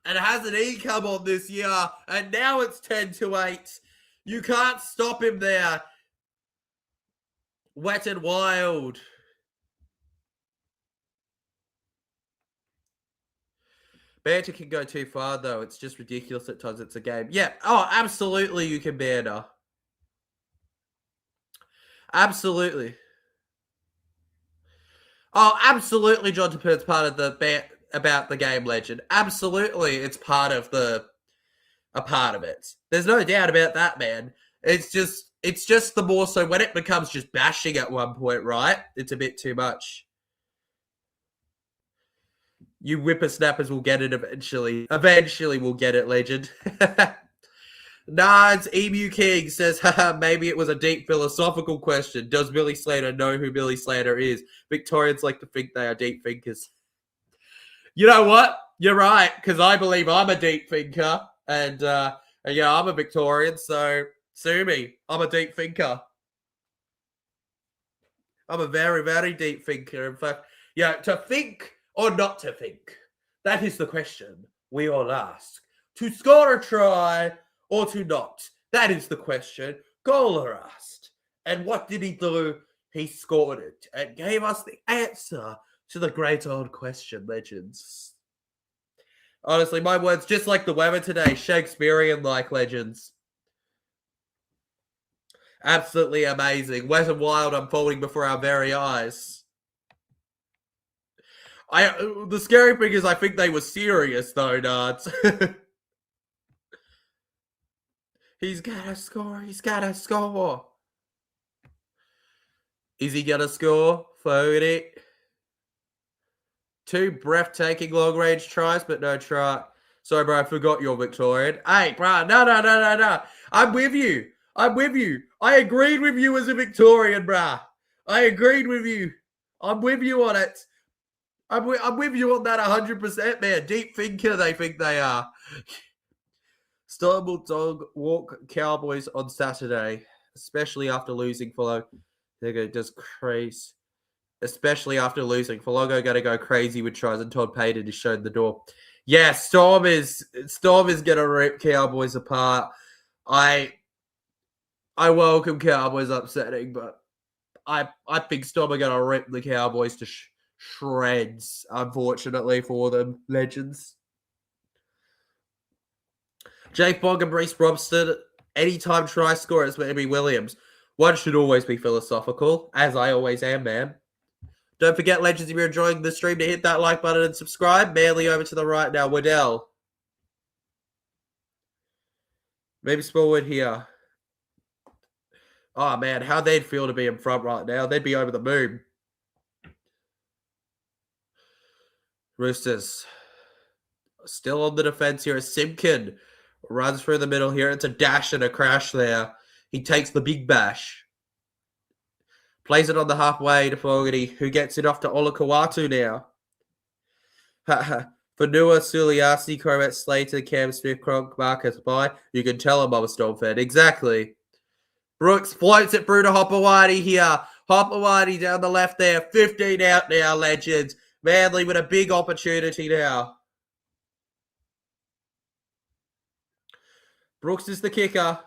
And hasn't he come on this year? And now it's 10-8. You can't stop him there. Wet and wild. Banter can go too far, though. It's just ridiculous at times. It's a game. Yeah. Oh, absolutely you can banter. Absolutely. Oh, absolutely John Tappert's part of the about the game, Legend. Absolutely it's part of a part of it. There's no doubt about that, man. It's just the more so when it becomes just bashing at one point, right? It's a bit too much. You whippersnappers will get it eventually. Eventually we'll get it, Legend. Nards Emu King says, haha, maybe it was a deep philosophical question. Does Billy Slater know who Billy Slater is? Victorians like to think they are deep thinkers. You know what? You're right, because I believe I'm a deep thinker. And yeah, I'm a Victorian, so sue me. I'm a deep thinker. I'm a very, very deep thinker. In fact, yeah, to think or not to think? That is the question we all ask. To score a try or to not? That is the question Gola asked. And what did he do? He scored it and gave us the answer to the great old question, Legends. Honestly, my words, just like the weather today, Shakespearean-like, Legends. Absolutely amazing. Wet and wild unfolding before our very eyes. The scary thing is I think they were serious, though, Nards. He's got to score. He's got to score. Is he going to score? 40. 2 breathtaking long-range tries, but no try. Sorry, bro, I forgot you're Victorian. Hey, bro, no. I'm with you. I agreed with you as a Victorian, bruh. I agreed with you. I'm with you on it. I'm with you on that 100%, man. Deep thinker, they think they are. Storm dog walk Cowboys on Saturday, especially after losing follow. There go, does Craze. especially after losing. Folongo going to go crazy with tries, and Todd Payton is shown the door. Yeah, Storm is going to rip Cowboys apart. I welcome Cowboys upsetting, but I think Storm are going to rip the Cowboys to shreds, unfortunately for them. Legends. Jake Bogg and Reece Robson, anytime try scorer is maybe Williams. One should always be philosophical, as I always am, man. Don't forget, Legends, if you're enjoying the stream, to hit that like button and subscribe. Manly over to the right now. Waddell. Maybe Smallwood here. Oh, man, how they'd feel to be in front right now. They'd be over the moon. Roosters. Still on the defense here. Simpkin runs through the middle here. It's a dash and a crash there. He takes the big bash. Plays it on the halfway to Fogarty, who gets it off to Olakawatu now. Fanua, Suliasi, Corvette, Slater, Cam Smith, Cronk, Marcus By. You can tell I'm a Storm fan. Exactly. Brooks floats it through to Hopewadi here. Hopewadi down the left there. 15 out now, Legends. Manly with a big opportunity now. Brooks is the kicker.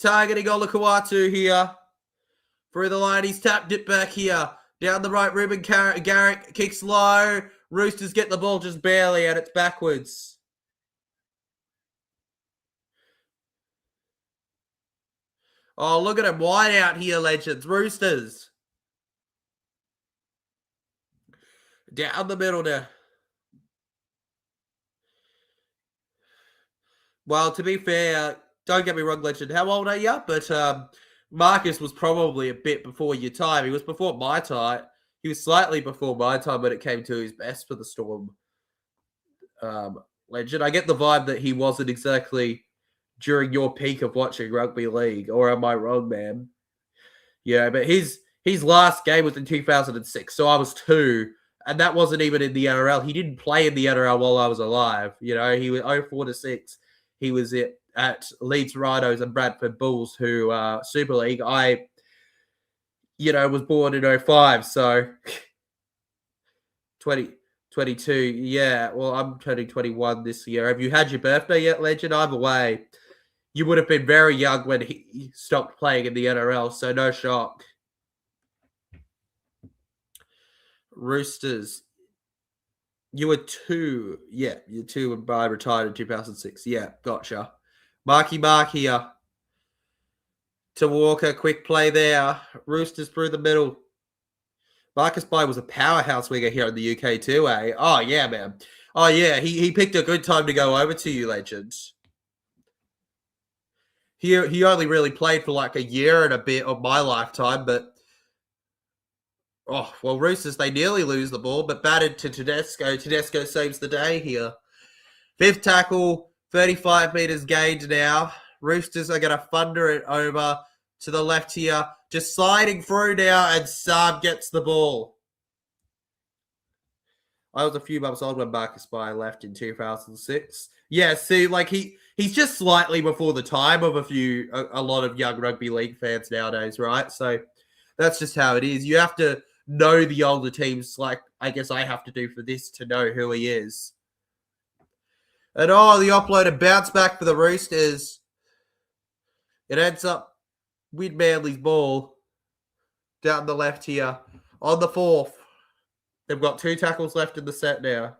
Targeting Olakawatu here. Through the line, he's tapped it back here. Down the right, Ruben Garrick kicks low. Roosters get the ball just barely, and it's backwards. Oh, look at him. Wide out here, Legends. Roosters. Down the middle now. Well, to be fair, don't get me wrong, Legend. How old are you? But Marcus was probably a bit before your time. He was before my time. He was slightly before my time when it came to his best for the Storm. Legend. I get the vibe that he wasn't exactly during your peak of watching rugby league, or am I wrong, man? Yeah, but his last game was in 2006, so I was 2, and that wasn't even in the NRL. He didn't play in the NRL while I was alive. You know, he was 04 to 6. He was at Leeds Rhinos and Bradford Bulls, who Super League. I, was born in 05, so 22. Yeah, well, I'm turning 21 this year. Have you had your birthday yet, Legend? Either way, you would have been very young when he stopped playing in the NRL, so no shock. Roosters. You were 2. Yeah, you're 2 when I retired in 2006. Yeah, gotcha. Marky Mark here. To Walker, quick play there. Roosters through the middle. Marcus Bai was a powerhouse winger here in the UK too, eh? Oh, yeah, man. Oh, yeah, he picked a good time to go over to you, Legends. He only really played for like a year and a bit of my lifetime, but oh, well, Roosters, they nearly lose the ball, but batted to Tedesco. Tedesco saves the day here. 5th tackle, 35 metres gained now. Roosters are going to thunder it over to the left here. Just sliding through now, and Saab gets the ball. I was a few months old when Marcus Bai left in 2006. Yeah, see, like he's just slightly before the time of a lot of young rugby league fans nowadays, right? So that's just how it is. You have to know the older teams, like I guess I have to do for this to know who he is. And the offload bounce back for the Roosters. It ends up with Manly's ball down the left here on the 4th. They've got 2 tackles left in the set now.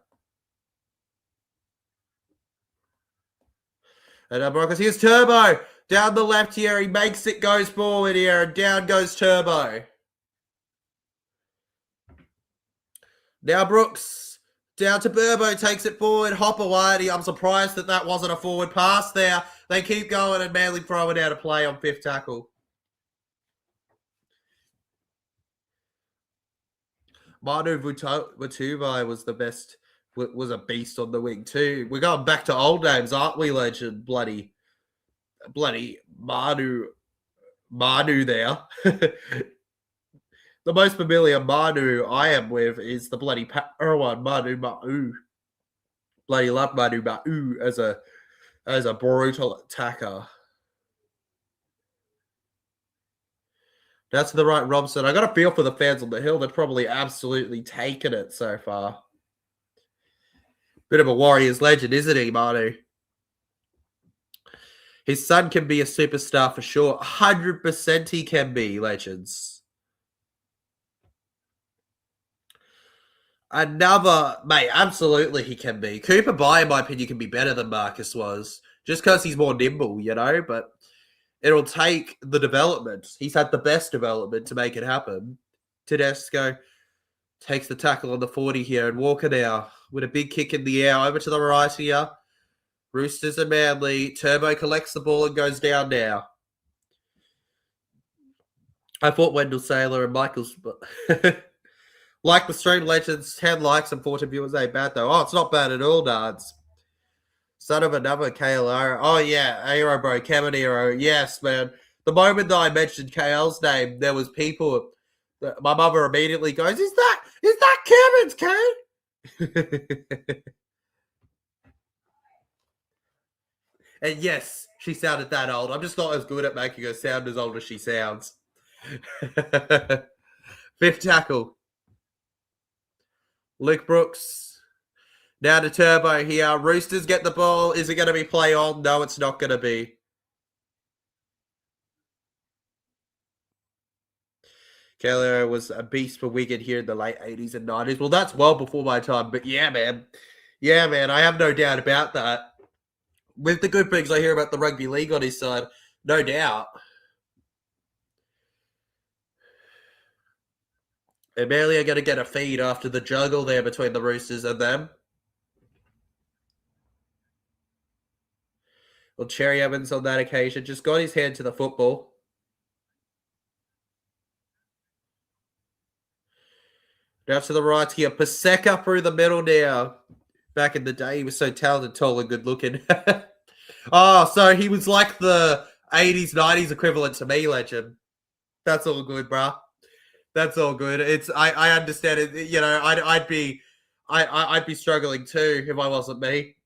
And Broncos, here's Turbo down the left here. He makes it, goes forward here, and down goes Turbo. Now Brooks down to Burbo, takes it forward. Hopper Whitey. I'm surprised that wasn't a forward pass there. They keep going, and Manly throw it out of play on 5th tackle. Manu Vutuvai was the best, was a beast on the wing too. We're going back to old names, aren't we, Legend? Bloody Manu there. The most familiar Manu I am with is the bloody Parawan Manu Ma'u. Bloody love Manu Ma'u as a brutal attacker. That's to the right, Robson. I got a feel for the fans on the hill. They've probably absolutely taken it so far. Bit of a Warriors legend, isn't he, Manu? His son can be a superstar for sure. 100% he can be, legends. Mate, absolutely he can be. Cooper Bye, in my opinion, can be better than Marcus was. Just because he's more nimble, but it'll take the development. He's had the best development to make it happen. Tedesco takes the tackle on the 40 here, and Walker now with a big kick in the air over to the right here. Roosters and Manly. Turbo collects the ball and goes down now. I thought Wendell Saylor and Michael's... like the stream, legends, 10 likes and 40 viewers ain't bad, though. Oh, it's not bad at all, Dards. Son of another KLR. Oh, yeah, Aero, bro. Kevin Aero. Yes, man. The moment that I mentioned KL's name, there was people... My mother immediately goes, Is that Kevin's, Kane? And yes, she sounded that old. I'm just not as good at making her sound as old as she sounds. Fifth tackle. Luke Brooks. Now to Turbo here. Roosters get the ball. Is it going to be play on? No, it's not going to be. Kayo was a beast for Wigan here in the late 80s and 90s. Well, that's well before my time. But yeah, man. Yeah, man. I have no doubt about that. With the good things I hear about the rugby league on his side, no doubt. And Manly are going to get a feed after the juggle there between the Roosters and them. Well, Cherry Evans on that occasion just got his hand to the football. Now to the right here. Paseka through the middle now. Back in the day, he was so talented, tall, and good looking. Oh, so he was like the 80s, 90s equivalent to me, legend. That's all good, bruh. That's all good. I understand it. I'd be struggling too if I wasn't me.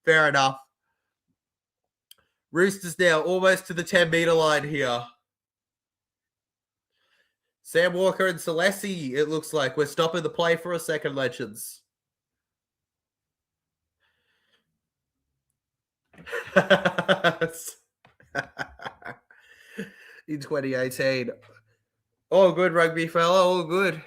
Fair enough. Roosters now almost to the 10-meter line here. Sam Walker and Celesi, it looks like. We're stopping the play for a second, legends. In 2018. All good, rugby fella. All good.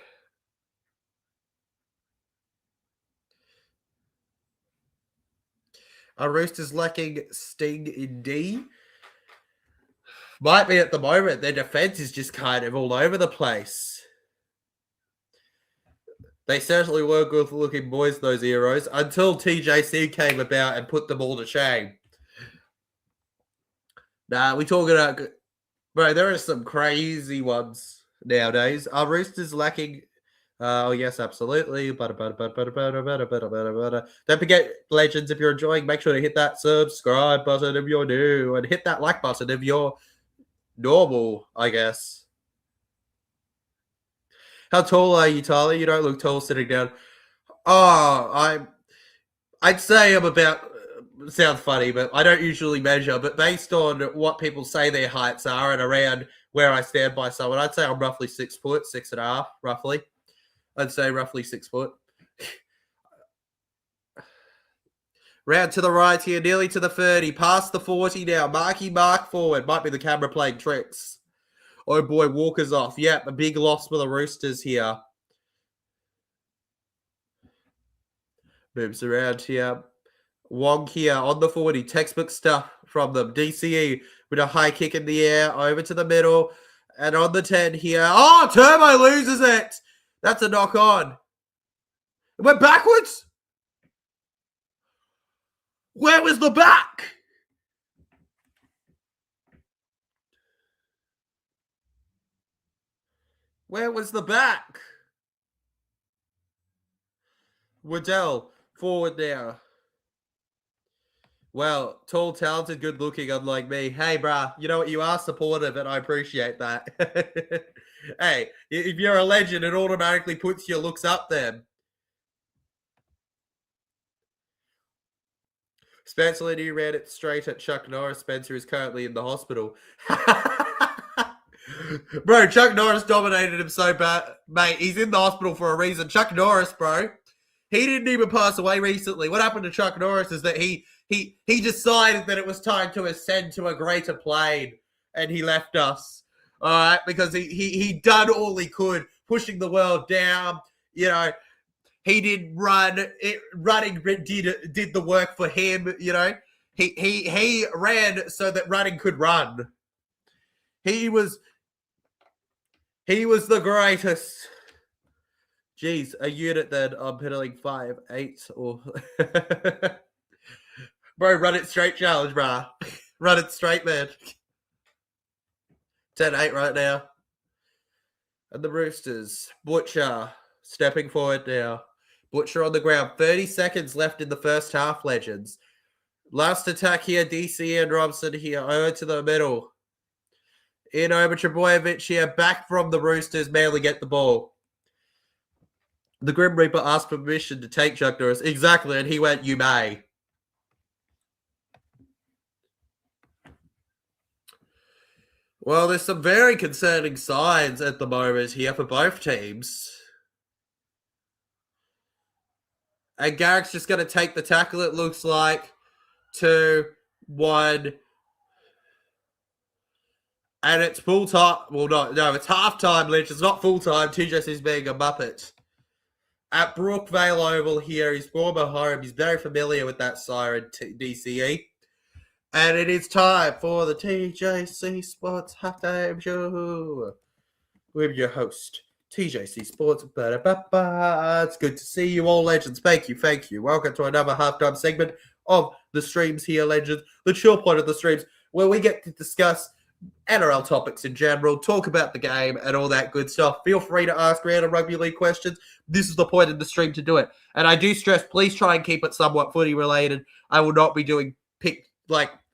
Are Roosters lacking sting in D? Might be at the moment. Their defense is just kind of all over the place. They certainly were good-looking boys, those heroes, until TJC came about and put them all to shame. Nah, we talking about... Bro, there are some crazy ones nowadays. Are Roosters lacking... Oh, yes, absolutely. Don't forget, legends, if you're enjoying, make sure to hit that subscribe button if you're new, and hit that like button if you're normal, I guess. How tall are you, Tyler? You don't look tall sitting down. Oh, I'd say I'm about... sounds funny, but I don't usually measure. But based on what people say their heights are and around where I stand by someone, I'd say I'm roughly 6 foot, 6.5, roughly. I'd say roughly 6 foot. Round to the right here, nearly to the 30. Past the 40 now. Mark forward. Might be the camera playing tricks. Oh boy, Walker's off. Yep, a big loss for the Roosters here. Moves around here. Wong here on the 40. Textbook stuff from them. DCE with a high kick in the air. Over to the middle. And on the 10 here. Oh, Turbo loses it. That's a knock on. It went backwards. Where was the back? Where was the back? Waddell, forward now. Well, tall, talented, good looking, unlike me. Hey, brah, you know what? You are supportive, and I appreciate that. Hey, if you're a legend, it automatically puts your looks up there. Spencer Liddy ran it straight at Chuck Norris. Spencer is currently in the hospital. Bro, Chuck Norris dominated him so bad. Mate, he's in the hospital for a reason. Chuck Norris, bro. He didn't even pass away recently. What happened to Chuck Norris is that he decided that it was time to ascend to a greater plane, and he left us. All right, because he done all he could, pushing the world down. You know, he did run. Running did the work for him. You know, he ran so that running could run. He was the greatest. Jeez, a unit then I'm pedaling 5, 8, or bro, run it straight challenge, bro. Run it straight, man. 10-8 right now. And the Roosters. Butcher stepping forward now. Butcher on the ground. 30 seconds left in the first half, legends. Last attack here, DC and Robson here. Over to the middle. In over Trebojevic here. Back from the Roosters. Manly get the ball. The Grim Reaper asked permission to take Chuck Norris. Exactly, and he went, you may. Well, there's some very concerning signs at the moment here for both teams. And Garrick's just going to take the tackle, it looks like. 2, 1. And it's full time. Well, no, it's half time, Lynch. It's not full time. TJC's being a muppet. At Brookvale Oval here, his former home. He's very familiar with that siren, DCE. And it is time for the TJC Sports Halftime Show with your host, TJC Sports. It's good to see you all, legends. Thank you. Welcome to another halftime segment of the streams here, legends. The chill point of the streams, where we get to discuss NRL topics in general, talk about the game and all that good stuff. Feel free to ask random rugby league questions. This is the point of the stream to do it. And I do stress, please try and keep it somewhat footy related. I will not be doing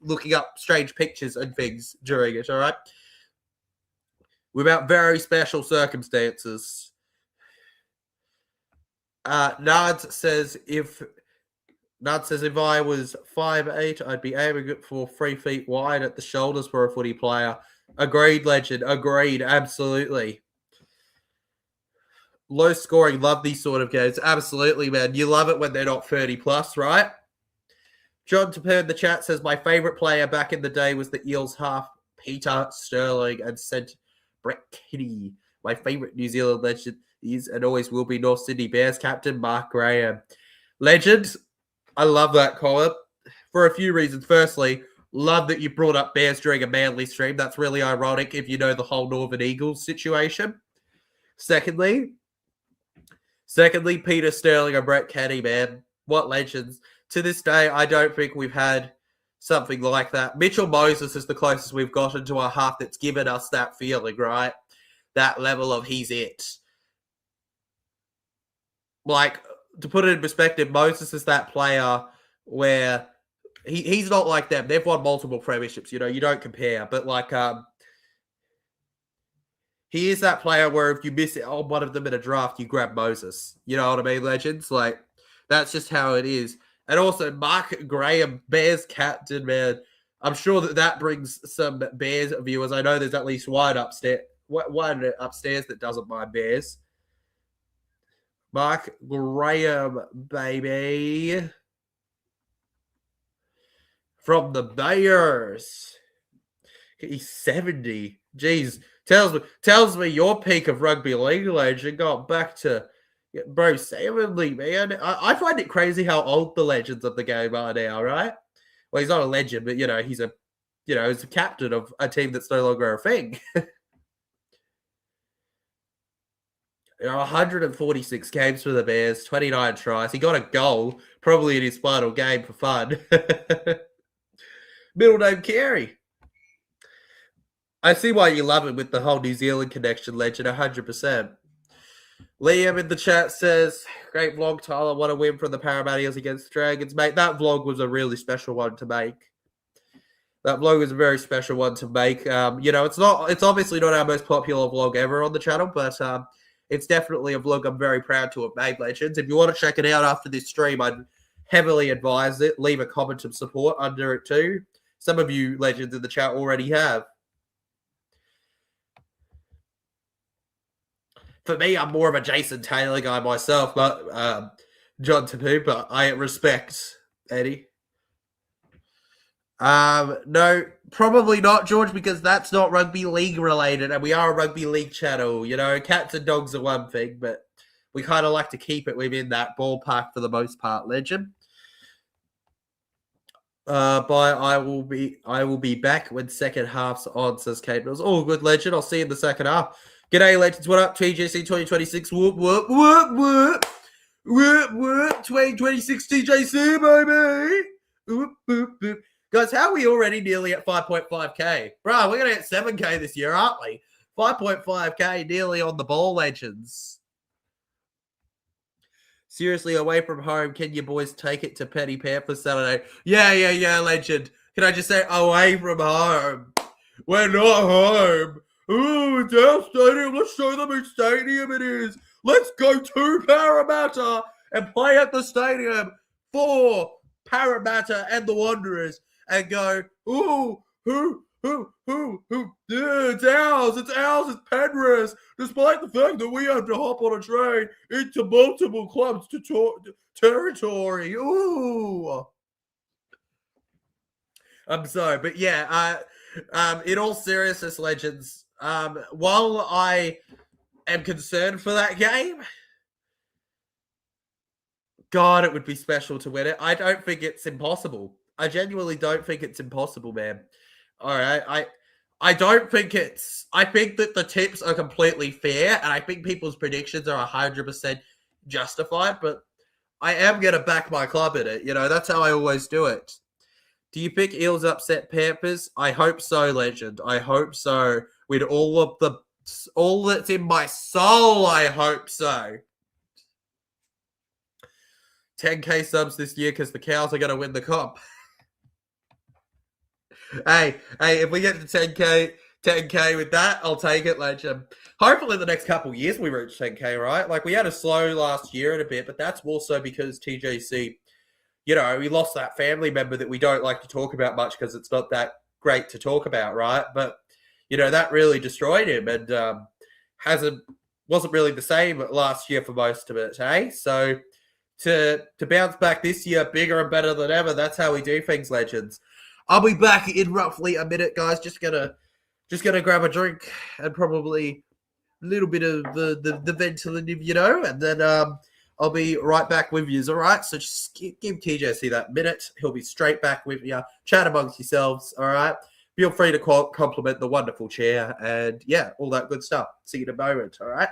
looking up strange pictures and things during it, all right? Without very special circumstances. Nard says if I was 5'8", I'd be aiming it for 3 feet wide at the shoulders for a footy player. Agreed, legend. Agreed, absolutely. Low scoring, love these sort of games. Absolutely, man. You love it when they're not 30 plus, right? John Tapper in the chat says, my favourite player back in the day was the Eels half, Peter Sterling, and sent Brett Kitty. My favourite New Zealand legend is and always will be North Sydney Bears captain Mark Graham. Legend, I love that comment for a few reasons. Firstly, love that you brought up Bears during a Manly stream. That's really ironic if you know the whole Northern Eagles situation. Secondly, Peter Sterling and Brett Kenny, man. What legends. To this day, I don't think we've had something like that. Mitchell Moses is the closest we've gotten to a half that's given us that feeling, right? That level of he's it. Like, to put it in perspective, Moses is that player where he's not like them. They've won multiple premierships, you know, you don't compare. But, he is that player where if you miss it on one of them in a draft, you grab Moses. You know what I mean, legends? Like, that's just how it is. And also, Mark Graham, Bears captain, man. I'm sure that brings some Bears viewers. I know there's at least one upstairs that doesn't mind Bears. Mark Graham, baby. From the Bears. He's 70. Jeez. Tells me your peak of rugby league legend got back to... Bro, 70, man. I find it crazy how old the legends of the game are now, right? Well, he's not a legend, but, he's a captain of a team that's no longer a thing. 146 games for the Bears, 29 tries. He got a goal, probably in his final game for fun. Middle name Carey. I see why you love it with the whole New Zealand connection, legend, 100%. Liam in the chat says, great vlog, Tyler. What a win from the Parramatta against the Dragons, mate. That vlog was a really special one to make. It's obviously not our most popular vlog ever on the channel, but it's definitely a vlog I'm very proud to have made, legends. If you want to check it out after this stream, I'd heavily advise it. Leave a comment of support under it too. Some of you legends in the chat already have. for me, I'm more of a Jason Taylor guy myself, but John Tapu, but I respect Eddie. No, probably not, George, because that's not rugby league related, and we are a rugby league channel. You know, cats and dogs are one thing, but we kind of like to keep it within that ballpark for the most part, legend. By I will be back when second half's on, says Kate Mills. All good, legend. I'll see you in the second half. G'day, legends. What up? TGC 2026. Whoop, whoop, whoop, whoop. Whoop, whoop. 2026 TJC, baby. Whoop, whoop, whoop. Guys, how are we already nearly at 5.5K? Bro, we're going to get 7K this year, aren't we? 5.5K nearly on the ball, legends. Seriously, away from home, can you boys take it to Petty Panther Saturday? Yeah, legend. Can I just say, away from home? We're not home. Ooh, it's our stadium. Let's show them whose stadium it is. Let's go to Parramatta and play at the stadium for Parramatta and the Wanderers and go, ooh, who? Yeah, it's ours, it's Penrith. Despite the fact that we have to hop on a train into multiple clubs to territory. Ooh. I'm sorry, but yeah, in all seriousness, legends, while I am concerned for that game, God, it would be special to win it. I don't think it's impossible. I genuinely don't think it's impossible, man. All right, I don't think it's. I think that the tips are completely fair, and I think people's predictions are 100% justified. But I am gonna back my club in it. You know, that's how I always do it. Do you pick Eels upset Panthers? I hope so, legend. I hope so. With all that's in my soul, I hope so. 10K subs this year because the Cows are going to win the comp. hey, if we get to 10K with that, I'll take it, legend. Hopefully the next couple of years we reach 10K, right? Like we had a slow last year and a bit, but that's also because TJC, you know, we lost that family member that we don't like to talk about much because it's not that great to talk about, right? But, you know, that really destroyed him and wasn't really the same last year for most of it, hey? So to bounce back this year bigger and better than ever, that's how we do things, legends. I'll be back in roughly a minute, guys. Just gonna grab a drink and probably a little bit of the ventilative, you know, and then I'll be right back with you. All right, so just give TJC that minute. He'll be straight back with you. Chat amongst yourselves. All right. Feel free to compliment the wonderful chair and yeah, all that good stuff. See you in a moment. All right.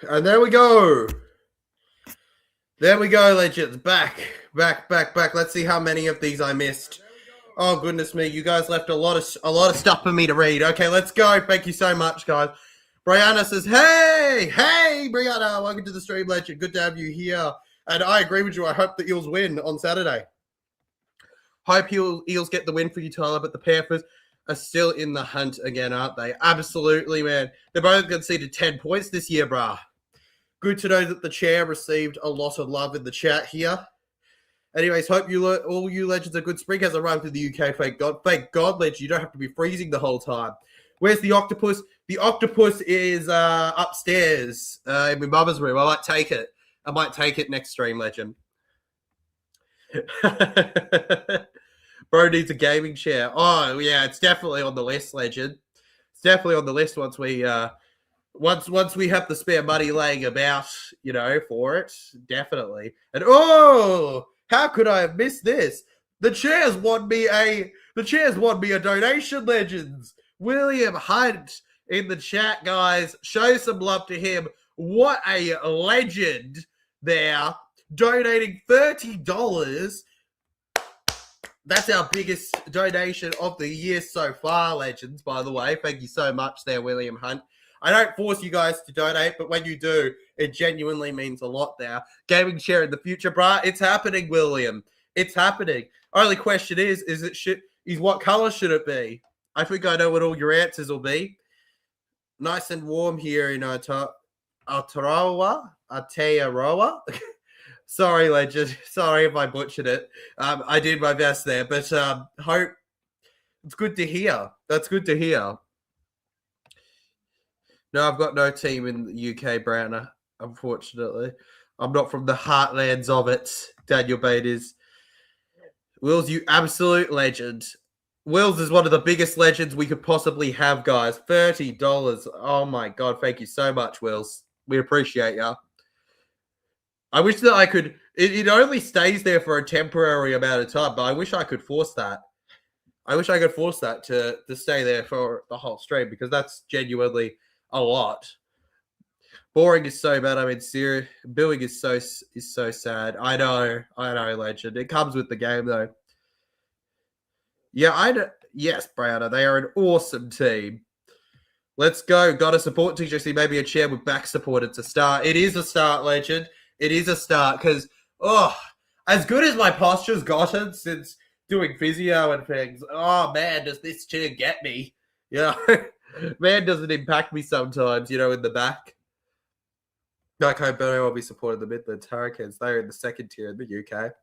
And there we go. There we go, legends. Back. Let's see how many of these I missed. Oh goodness me, you guys left a lot of stuff for me to read. Okay, let's go. Thank you so much, guys. Brianna says, hey, Brianna, welcome to the stream, legend. Good to have you here. And I agree with you. I hope the Eels win on Saturday. Hope Eels get the win for you, Tyler, but the Panthers are still in the hunt again, aren't they? Absolutely, man. They're both conceded 10 points this year, brah. Good to know that the chair received a lot of love in the chat here. Anyways, hope all you legends are good. Spring has arrived to the UK, thank God. Thank God, legend. You don't have to be freezing the whole time. Where's the octopus? The octopus is upstairs in my mother's room. I might take it. Next stream, legend. Bro needs a gaming chair. Oh, yeah, it's definitely on the list, legend. It's definitely on the list once we have the spare money laying about, for it. Definitely. And how could I have missed this? The chairs won me a donation, legends. William Hunt in the chat, guys. Show some love to him. What a legend there. Donating $30. That's our biggest donation of the year so far, legends, by the way. Thank you so much there, William Hunt. I don't force you guys to donate, but when you do, it genuinely means a lot there. Gaming chair in the future, bruh. It's happening, William. It's happening. Only question is what color should it be? I think I know what all your answers will be. Nice and warm here in Aotearoa. Sorry, legend. Sorry if I butchered it. I did my best there, but hope it's good to hear. That's good to hear. No, I've got no team in the UK, Browner, unfortunately. I'm not from the heartlands of it. Daniel Bate is. Wills, you absolute legend. Wills is one of the biggest legends we could possibly have, guys. $30. Oh, my God. Thank you so much, Wills. We appreciate you. I wish that I could. It only stays there for a temporary amount of time, but I wish I could force that. I wish I could force that to stay there for the whole stream, because that's genuinely a lot. Boring is so bad. I mean, serious. Booing is so sad. I know, legend. It comes with the game, though. Yeah, yes, Browner. They are an awesome team. Let's go. Got a support TJC. Maybe a chair with back support. It's a start. It is a start, legend. It is a start, because, as good as my posture's gotten since doing physio and things, man, does this chair get me? Man, does it impact me sometimes, in the back. I hope I will be supporting the Midlands Hurricanes. They're in the second tier in the UK.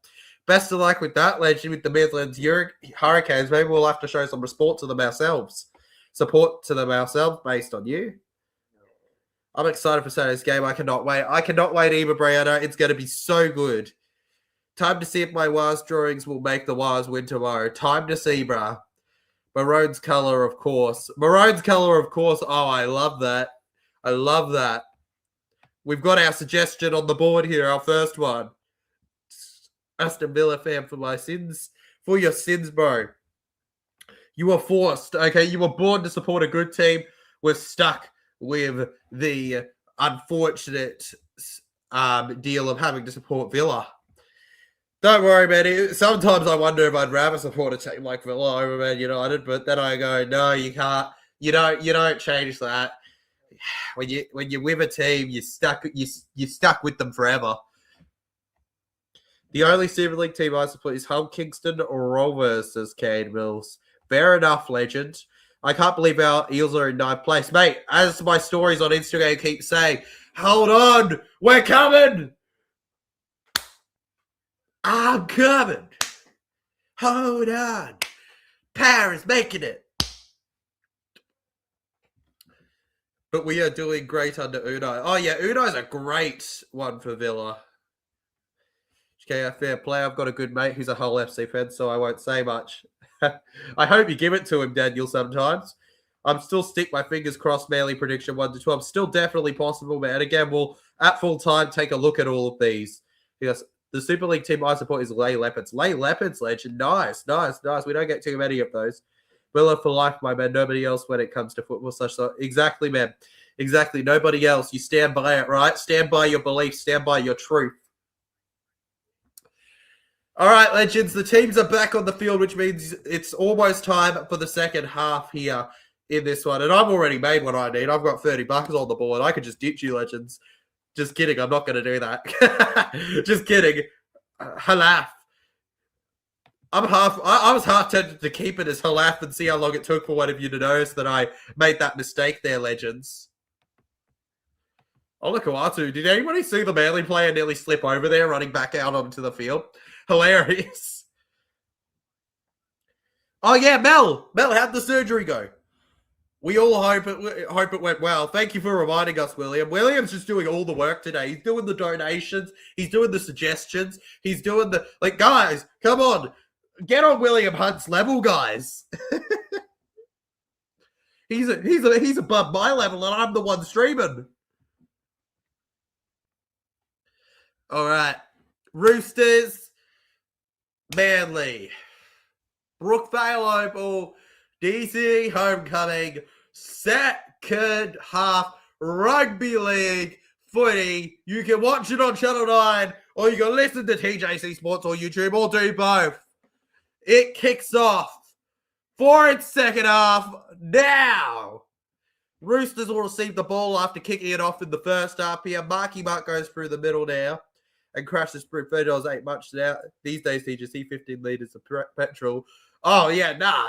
Best of luck with that, legend, with the Midlands Hurricanes. Maybe we'll have to show some support to them ourselves. Support to them ourselves based on you. I'm excited for Saturday's game. I cannot wait. Either, Brianna. It's going to be so good. Time to see if my Wars drawings will make the Wars win tomorrow. Time to see, bruh. Maroon's color, of course. Oh, I love that. We've got our suggestion on the board here, our first one. Aston Villa fan for my sins. For your sins, bro. You were forced, okay? You were born to support a good team. We're stuck with the unfortunate deal of having to support Villa. Don't worry, man. Sometimes I wonder if I'd rather support a team like Villa over Man United, but then I go, no, you can't. You don't change that. When you're with a team, you're stuck with them forever. The only Super League team I support is Hull Kingston Rovers, says Cade Mills. Fair enough, legend. I can't believe our Eels are in 9th place. Mate, as my stories on Instagram keep saying, hold on, we're coming. I'm coming. Hold on. Power's making it. But we are doing great under Unai. Oh, yeah, Unai's a great one for Villa. Okay, fair play. I've got a good mate who's a Hull FC fan, so I won't say much. I hope you give it to him, Daniel, sometimes. I'm still stick my fingers crossed, Manly prediction 1 to 12. Still definitely possible, man. Again, we'll, at full time, take a look at all of these. Because the Super League team I support is Ley Leopards. Ley Leopards, legend. Nice. We don't get too many of those. Villa for life, my man. Nobody else when it comes to football. Exactly, man. Exactly. Nobody else. You stand by it, right? Stand by your beliefs. Stand by your truth. All right, legends. The teams are back on the field, which means it's almost time for the second half here in this one. And I've already made what I need. I've got $30 on the board. I could just ditch you, legends. Just kidding. I'm not going to do that. Just kidding. Halaf. I was half tempted to keep it as Halaf and see how long it took for one of you to notice that I made that mistake there, legends. Oh, Kawatu. Did anybody see the Manly player nearly slip over there running back out onto the field? Hilarious. Oh, yeah, Mel. Mel, how'd the surgery go? We all hope it went well. Thank you for reminding us, William. William's just doing all the work today. He's doing the donations. He's doing the suggestions. He's doing the... Like, guys, come on. Get on William Hunt's level, guys. He's above my level, and I'm the one streaming. All right. Roosters, Manly, Brookvale Opal, DC Homecoming, second half rugby league footy. You can watch it on Channel 9, or you can listen to TJC Sports or YouTube, or do both. It kicks off for its second half now. Roosters will receive the ball after kicking it off in the first half here. Marky Mark goes through the middle now and crashes through. $30 ain't much now. These days, TJC 15 litres of petrol. Oh, yeah, nah,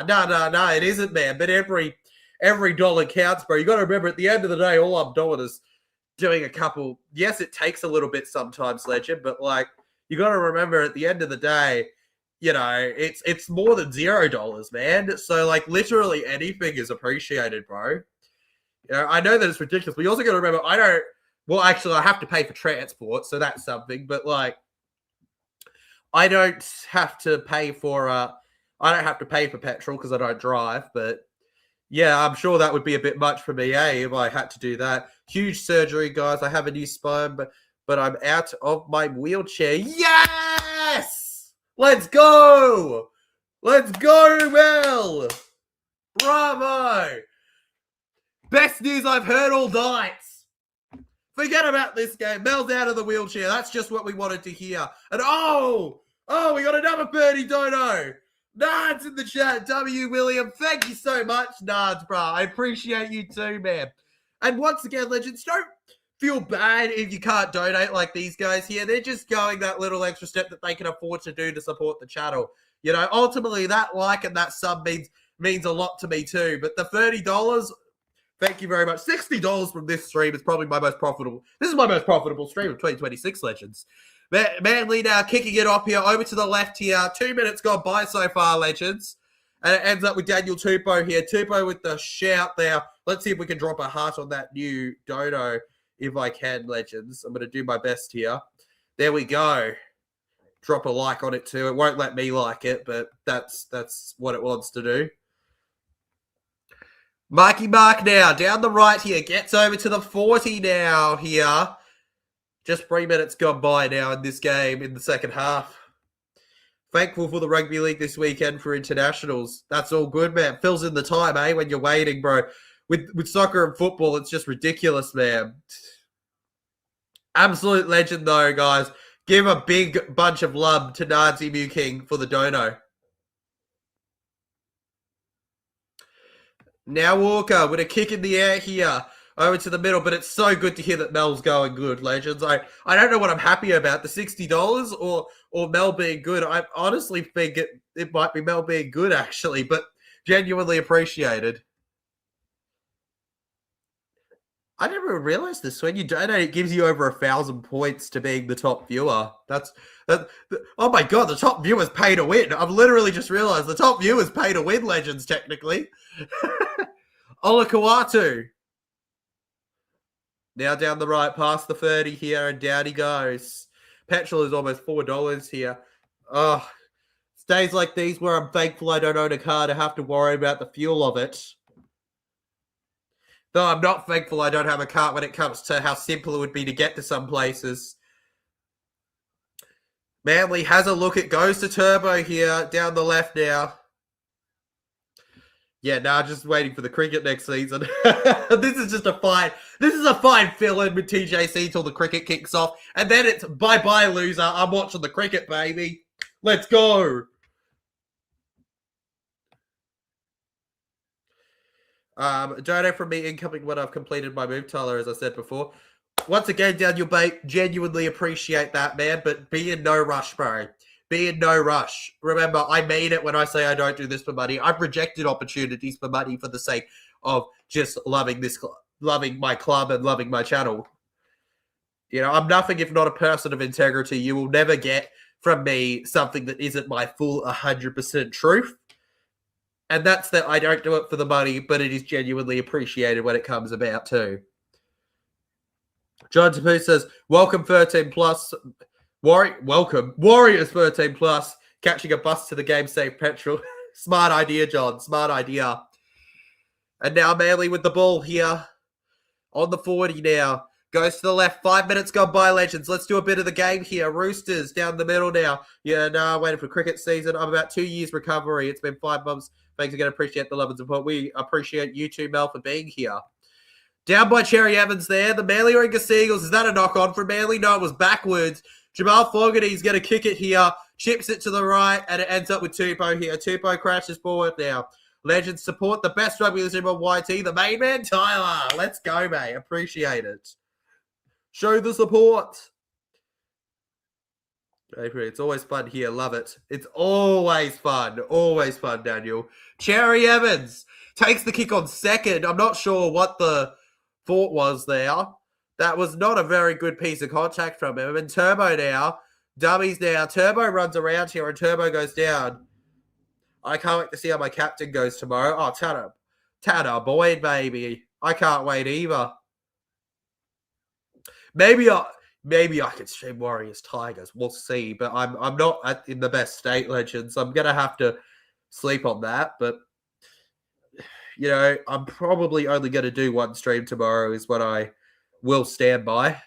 it isn't, man. But every dollar counts, bro. You got to remember, at the end of the day, all I'm doing is doing a couple. Yes, it takes a little bit sometimes, legend, but like, you got to remember, at the end of the day, you know, it's more than $0, man. So, like, literally anything is appreciated, bro. You know, I know that it's ridiculous, but you also got to remember, I have to pay for transport, so that's something. But like, I don't have to pay for petrol because I don't drive. But yeah, I'm sure that would be a bit much for me, if I had to do that. Huge surgery, guys. I have a new spine, but I'm out of my wheelchair. Yes, let's go, Mel. Bravo. Best news I've heard all night. Forget about this game. Mel's out of the wheelchair. That's just what we wanted to hear. And we got another 30 dono. Nards in the chat. W. William, thank you so much, Nards, bro. I appreciate you too, man. And once again, legends, don't feel bad if you can't donate like these guys here. They're just going that little extra step that they can afford to do to support the channel. You know, ultimately, that like and that sub means a lot to me too. But the $30... Thank you very much. $60 from this stream is probably my most profitable. This is my most profitable stream of 2026, legends. Manly now kicking it off here, over to the left here. 2 minutes gone by so far, legends. And it ends up with Daniel Tupou here. Tupou with the shout there. Let's see if we can drop a heart on that new dono, if I can, legends. I'm going to do my best here. There we go. Drop a like on it too. It won't let me like it, but that's what it wants to do. Marky Mark now, down the right here, gets over to the 40 now here. Just 3 minutes gone by now in this game in the second half. Thankful for the rugby league this weekend for internationals. That's all good, man. Fills in the time, when you're waiting, bro. With soccer and football, it's just ridiculous, man. Absolute legend, though, guys. Give a big bunch of love to Nazi Mew King for the dono. Now Walker with a kick in the air here over to the middle, but it's so good to hear that Mel's going good, legends. I don't know what I'm happy about, the $60 or Mel being good. I honestly think it might be Mel being good, actually, but genuinely appreciated. I never realized this. When you donate, it gives you over 1,000 points to being the top viewer. Oh my God, the top viewers pay to win. I've literally just realized the top viewers pay to win, legends, technically. Olakawatu. Now down the right, past the 30 here, and down he goes. Petrol is almost $4 here. Oh, it's days like these where I'm thankful I don't own a car to have to worry about the fuel of it. Though I'm not thankful I don't have a car when it comes to how simple it would be to get to some places. Manly has a look. It goes to Turbo here, down the left now. Yeah, nah, just waiting for the cricket next season. This is a fine fill-in with TJC till the cricket kicks off. And then it's bye-bye, loser. I'm watching the cricket, baby. Let's go. Donate from me incoming when I've completed my move, Tyler, as I said before. Once again, Daniel Bate, genuinely appreciate that, man, but be in no rush, bro. Be in no rush. Remember, I mean it when I say I don't do this for money. I've rejected opportunities for money for the sake of just loving loving my club and loving my channel. You know, I'm nothing if not a person of integrity. You will never get from me something that isn't my full 100% truth. And that's that I don't do it for the money, but it is genuinely appreciated when it comes about too. John Tapu says, welcome 13 plus. Welcome. Warriors 13 plus. Catching a bus to the game, save petrol. Smart idea, John. Smart idea. And now Manly with the ball here. On the 40 now. Goes to the left. 5 minutes gone by, legends. Let's do a bit of the game here. Roosters down the middle now. Yeah, no, waiting for cricket season. I'm about 2 years recovery. It's been 5 months. Thanks again. Appreciate the love and support. We appreciate you too, Mel, for being here. Down by Cherry Evans there. The Manly Ringer Seagulls. Is that a knock-on for Manly? No, it was backwards. Jamal Fogarty's going to kick it here. Chips it to the right, and it ends up with Tupou here. Tupou crashes forward now. Legends support the best rugby league on YT. The main man, Tyler. Let's go, mate. Appreciate it. Show the support. It's always fun here. Love it. It's always fun. Always fun, Daniel. Cherry Evans takes the kick on second. I'm not sure what the thought was there. That was not a very good piece of contact from him. And Turbo now. Dummies now. Turbo runs around here and Turbo goes down. I can't wait to see how my captain goes tomorrow. Oh, Tanner Boyd, baby. I can't wait either. Maybe I could stream Warriors Tigers. We'll see. But I'm not in the best state, legends. I'm gonna have to sleep on that. But you know, I'm probably only gonna do one stream tomorrow. Is what I will stand by.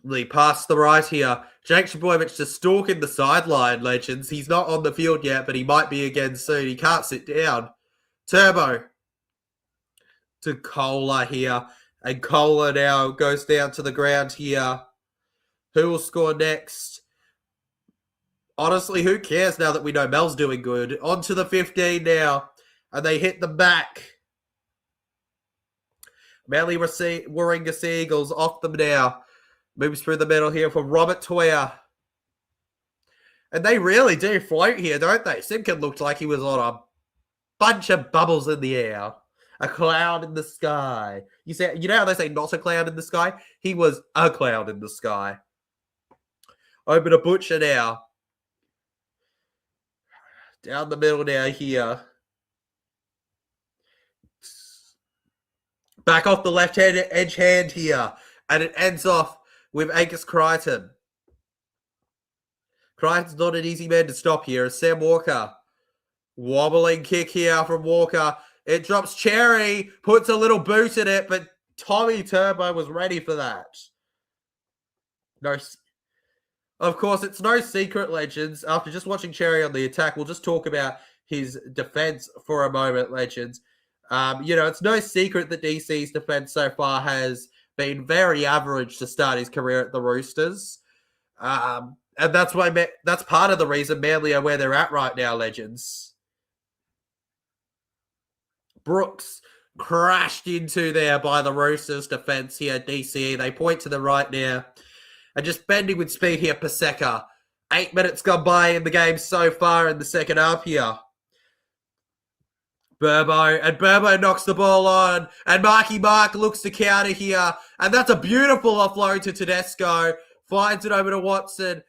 Lee past the right here. Jake Trbojevic just stalking the sideline, legends. He's not on the field yet, but he might be again soon. He can't sit down. Turbo to Kohler here. And Kohler now goes down to the ground here. Who will score next? Honestly, who cares now that we know Mel's doing good? On to the 15 now. And they hit the back. Manly Warringah Seagulls off them now. Moves through the middle here for Robert Toya. And they really do float here, don't they? Simkin looked like he was on a bunch of bubbles in the air. A cloud in the sky. You know how they say not a cloud in the sky? He was a cloud in the sky. Over to Butcher now. Down the middle now here. Back off the left-hand edge hand here. And it ends off with Angus Crichton. Crichton's not an easy man to stop here. Sam Walker. Wobbling kick here from Walker. It drops Cherry. Puts a little boot in it. But Tommy Turbo was ready for that. No. Of course, it's no secret, legends. After just watching Cherry on the attack, we'll just talk about his defense for a moment, legends. You know, it's no secret that DC's defense so far has been very average to start his career at the Roosters. And that's part of the reason Manly are where they're at right now, legends. Brooks crashed into there by the Roosters defense here, DCE. They point to the right now. And just bending with speed here, Paseka. 8 minutes gone by in the game so far in the second half here. Burbo knocks the ball on, and Marky Mark looks to counter here, and that's a beautiful offload to Tedesco, finds it over to Watson,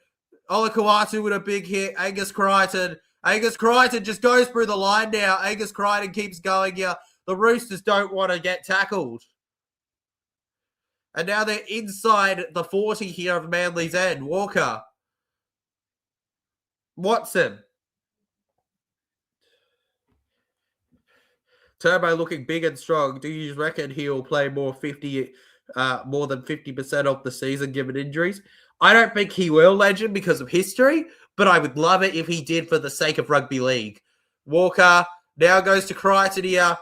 Olakawatu with a big hit, Angus Crichton just goes through the line now, Angus Crichton keeps going here, the Roosters don't want to get tackled. And now they're inside the 40 here of Manly's end, Walker, Watson, Turbo looking big and strong. Do you reckon he'll play more than 50% of the season given injuries? I don't think he will, legend, because of history, but I would love it if he did for the sake of rugby league. Walker now goes to Crichton here.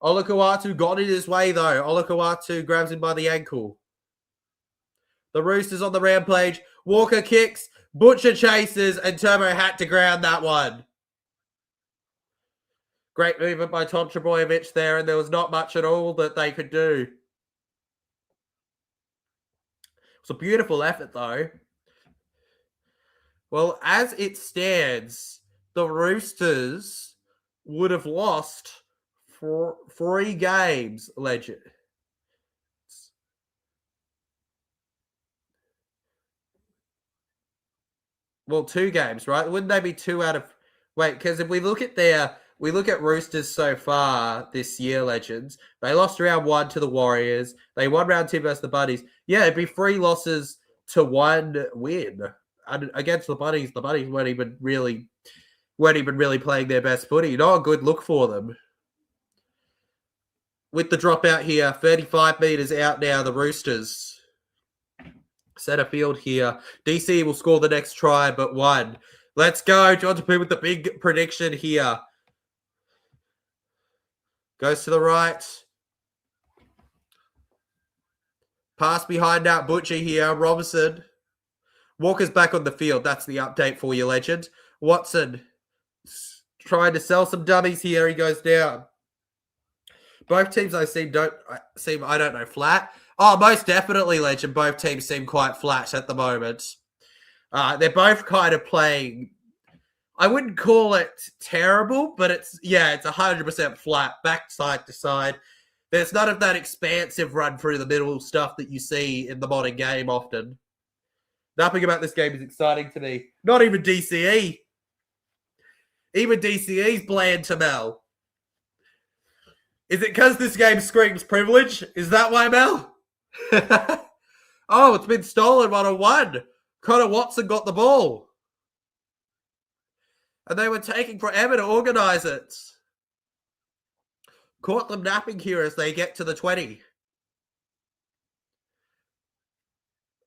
Olakau'atu got in his way, though. Olakau'atu grabs him by the ankle. The Roosters on the rampage. Walker kicks. Butcher chases, and Turbo had to ground that one. Great movement by Tom Trebojevic there, and there was not much at all that they could do. It's a beautiful effort, though. Well, as it stands, the Roosters would have lost 3 games, legend. Well, 2 games, right? Wouldn't they be 2 out of... Wait, because if we look at Roosters so far this year, legends, they lost round 1 to the Warriors. They won round 2 versus the Bunnies. Yeah, it'd be 3 losses to 1 win. And against the Bunnies weren't even really playing their best footy. Not a good look for them. With the dropout here, 35 metres out now, the Roosters. Centre field here. DC will score the next try, but 1. Let's go. John Tapu with the big prediction here. Goes to the right. Pass behind that Butcher here. Robinson. Walker's back on the field. That's the update for you, legend. Watson trying to sell some dummies here. He goes down. Both teams I don't know, flat. Oh, most definitely, legend. Both teams seem quite flat at the moment. They're both kind of playing. I wouldn't call it terrible, but it's 100% flat, back side to side. There's none of that expansive run through the middle stuff that you see in the modern game often. Nothing about this game is exciting to me. Not even DCE. Even DCE's bland to Mel. Is it because this game screams privilege? Is that why, Mel? Oh, it's been stolen 1-on-1. Connor Watson got the ball. And they were taking forever to organise it. Caught them napping here as they get to the 20.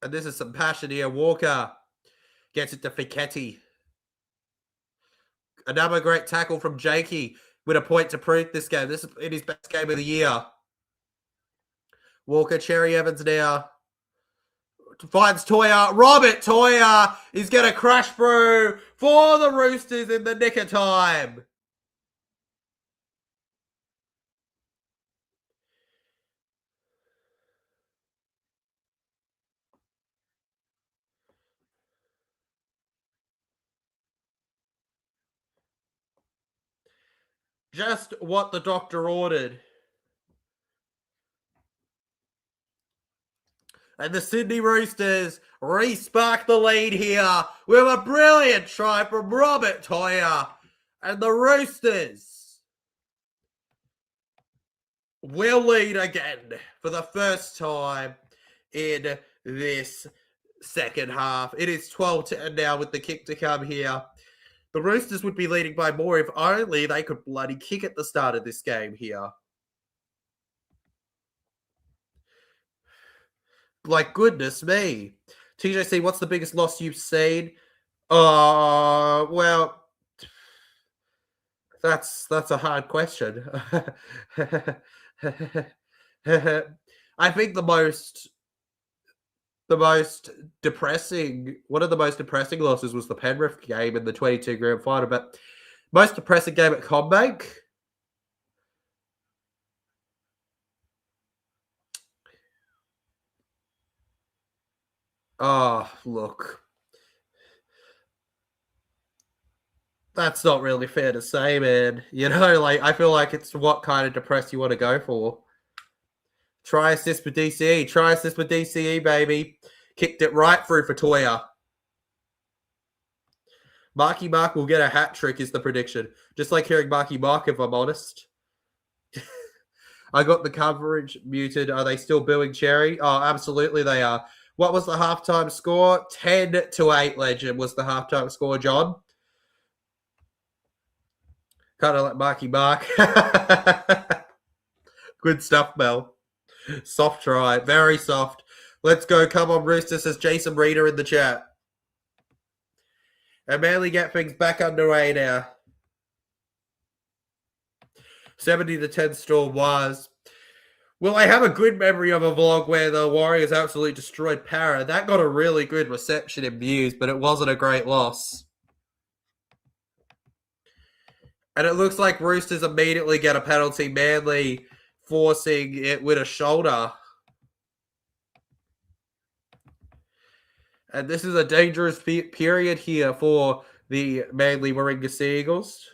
And this is some passion here. Walker gets it to Fichetti. Another great tackle from Jakey with a point to prove this game. This is in his best game of the year. Walker, Cherry Evans now. Finds Toya. Robert Toya is going to crash through for the Roosters in the nick of time. Just what the doctor ordered. And the Sydney Roosters re-spark the lead here with a brilliant try from Robert Toya. And the Roosters will lead again for the first time in this second half. It is 12-10 now with the kick to come here. The Roosters would be leading by more if only they could bloody kick at the start of this game here. Like, goodness me. TJC, what's the biggest loss you've seen? Well, that's a hard question. I think the most depressing, one of the most depressing losses was the Penrith game in the 22 grand final, but most depressing game at CommBank. Oh, look. That's not really fair to say, man. You know, like, I feel like it's what kind of depressed you want to go for. Try assist with DCE. Try assist with DCE, baby. Kicked it right through for Toya. Marky Mark will get a hat trick is the prediction. Just like hearing Marky Mark, if I'm honest. I got the coverage muted. Are they still booing Cherry? Oh, absolutely they are. What was the halftime score? 10-8, legend, was the halftime score, John. Kind of like Marky Mark. Good stuff, Mel. Soft try. Very soft. Let's go. Come on, Roosters, says Jason Reader in the chat. And Manly get things back underway now. 70-10 Storm was. Well, I have a good memory of a vlog where the Warriors absolutely destroyed Para. That got a really good reception and views, but it wasn't a great loss. And it looks like Roosters immediately get a penalty, Manly forcing it with a shoulder. And this is a dangerous period here for the Manly Warringah Seagulls.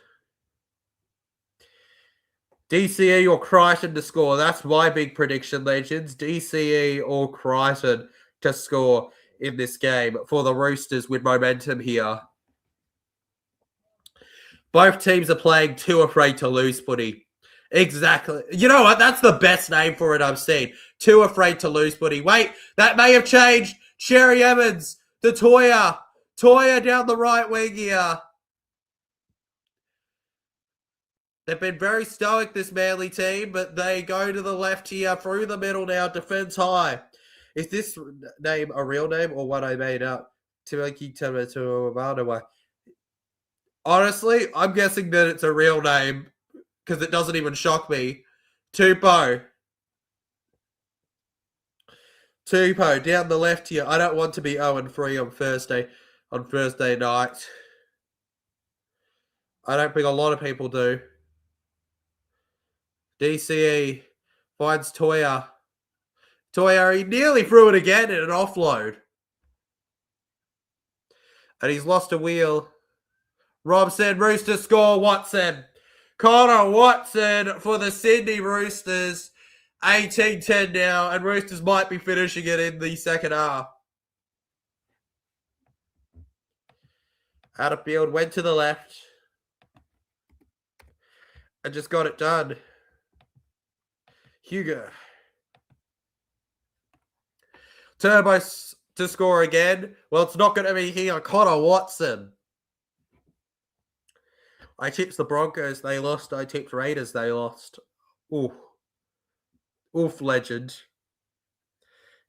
DCE or Crichton to score. That's my big prediction, legends. DCE or Crichton to score in this game for the Roosters with momentum here. Both teams are playing too afraid to lose footy. Exactly. You know what? That's the best name for it I've seen. Too afraid to lose footy. Wait, that may have changed. Sherry Evans to Toya. Toya down the right wing here. They've been very stoic, this Manly team, but they go to the left here, through the middle now, defence high. Is this name a real name or one I made up? Honestly, I'm guessing that it's a real name because it doesn't even shock me. Tupou down the left here. I don't want to be 0-3 on Thursday night. I don't think a lot of people do. DCE finds Toya. Toya, he nearly threw it again in an offload. And he's lost a wheel. Robson, Roosters score, Watson. Connor Watson for the Sydney Roosters. 18-10 now, and Roosters might be finishing it in the second half. Out of field, went to the left. And just got it done. Hugo. Turbo to score again. Well, it's not going to be here. Connor Watson. I tipped the Broncos. They lost. I tipped Raiders. They lost. Oof. Oof, legend.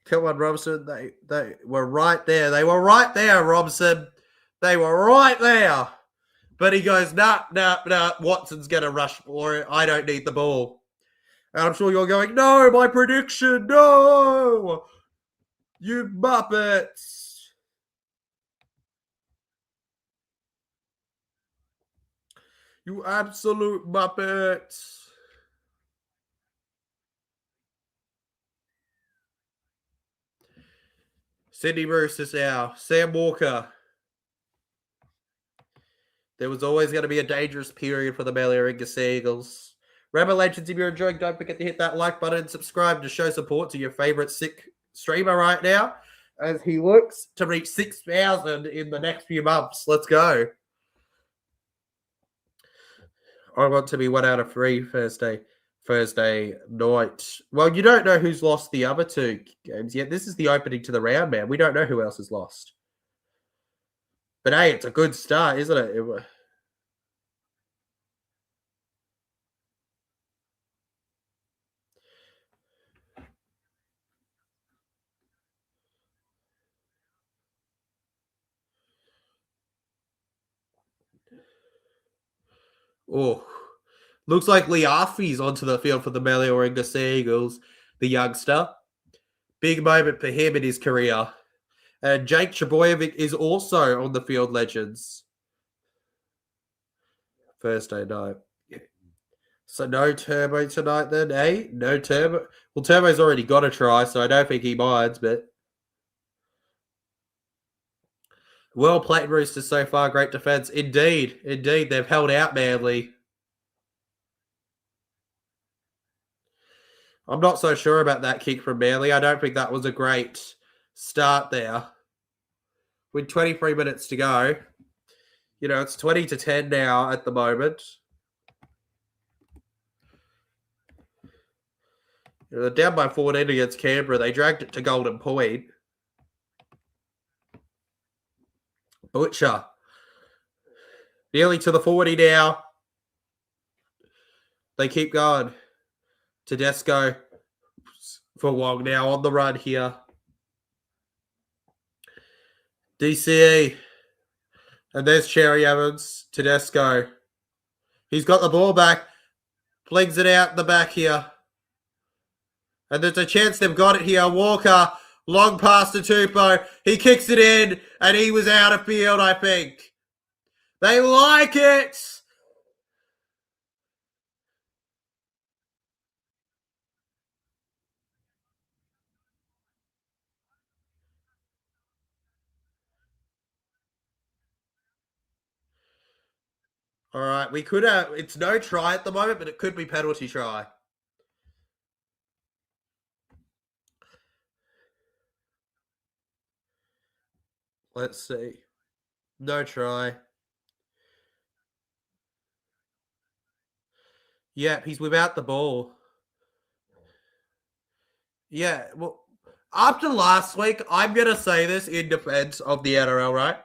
Come on, Robson. They were right there. They were right there, Robson. They were right there. But he goes, nah. Watson's going to rush for it. I don't need the ball. And I'm sure you're going, no, my prediction, no. You Muppets. You absolute Muppets. Sydney Roosters now. Sam Walker. There was always going to be a dangerous period for the Warringah Seagulls. Remember, legends, if you're enjoying, don't forget to hit that like button and subscribe to show support to your favorite sick streamer right now as he looks to reach 6,000 in the next few months. Let's go. I want to be 1 out of 3 Thursday night. Well, you don't know who's lost the other 2 games yet. This is the opening to the round, man. We don't know who else has lost. But hey, it's a good start, isn't it? Oh, looks like Liafi's onto the field for the Warringah Seagulls, the youngster. Big moment for him in his career. And Jake Trbojevic is also on the field, legends. Thursday night. So no Turbo tonight then, eh? No Turbo. Well, Turbo's already got a try, so I don't think he minds, but... Well played, Roosters, so far. Great defense. Indeed. They've held out Manly. I'm not so sure about that kick from Manly. I don't think that was a great start there. With 23 minutes to go. You know, it's 20-10 now at the moment. You know, they're down by 14 against Canberra. They dragged it to Golden Point. Butcher. Nearly to the 40 now. They keep going. Tedesco for Wong now on the run here. DCE. And there's Cherry Evans. Tedesco. He's got the ball back. Flings it out the back here. And there's a chance they've got it here. Walker. Long pass to Tupou. He kicks it in. And he was out of field, I think. They like it. All right, we could have. It's no try at the moment, but it could be penalty try. Let's see. No try. Yep, he's without the ball. Yeah, well, after last week, I'm going to say this in defense of the NRL, right?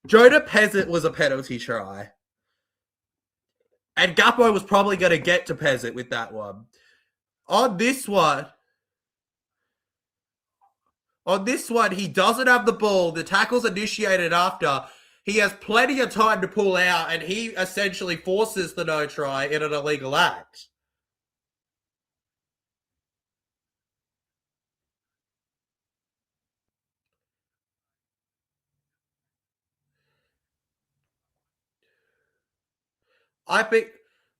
Jonah Pezzett was a penalty try. And Guppo was probably going to get to Pezzett with that one. On this one, he doesn't have the ball. The tackle's initiated after. He has plenty of time to pull out, and he essentially forces the no try in an illegal act. I think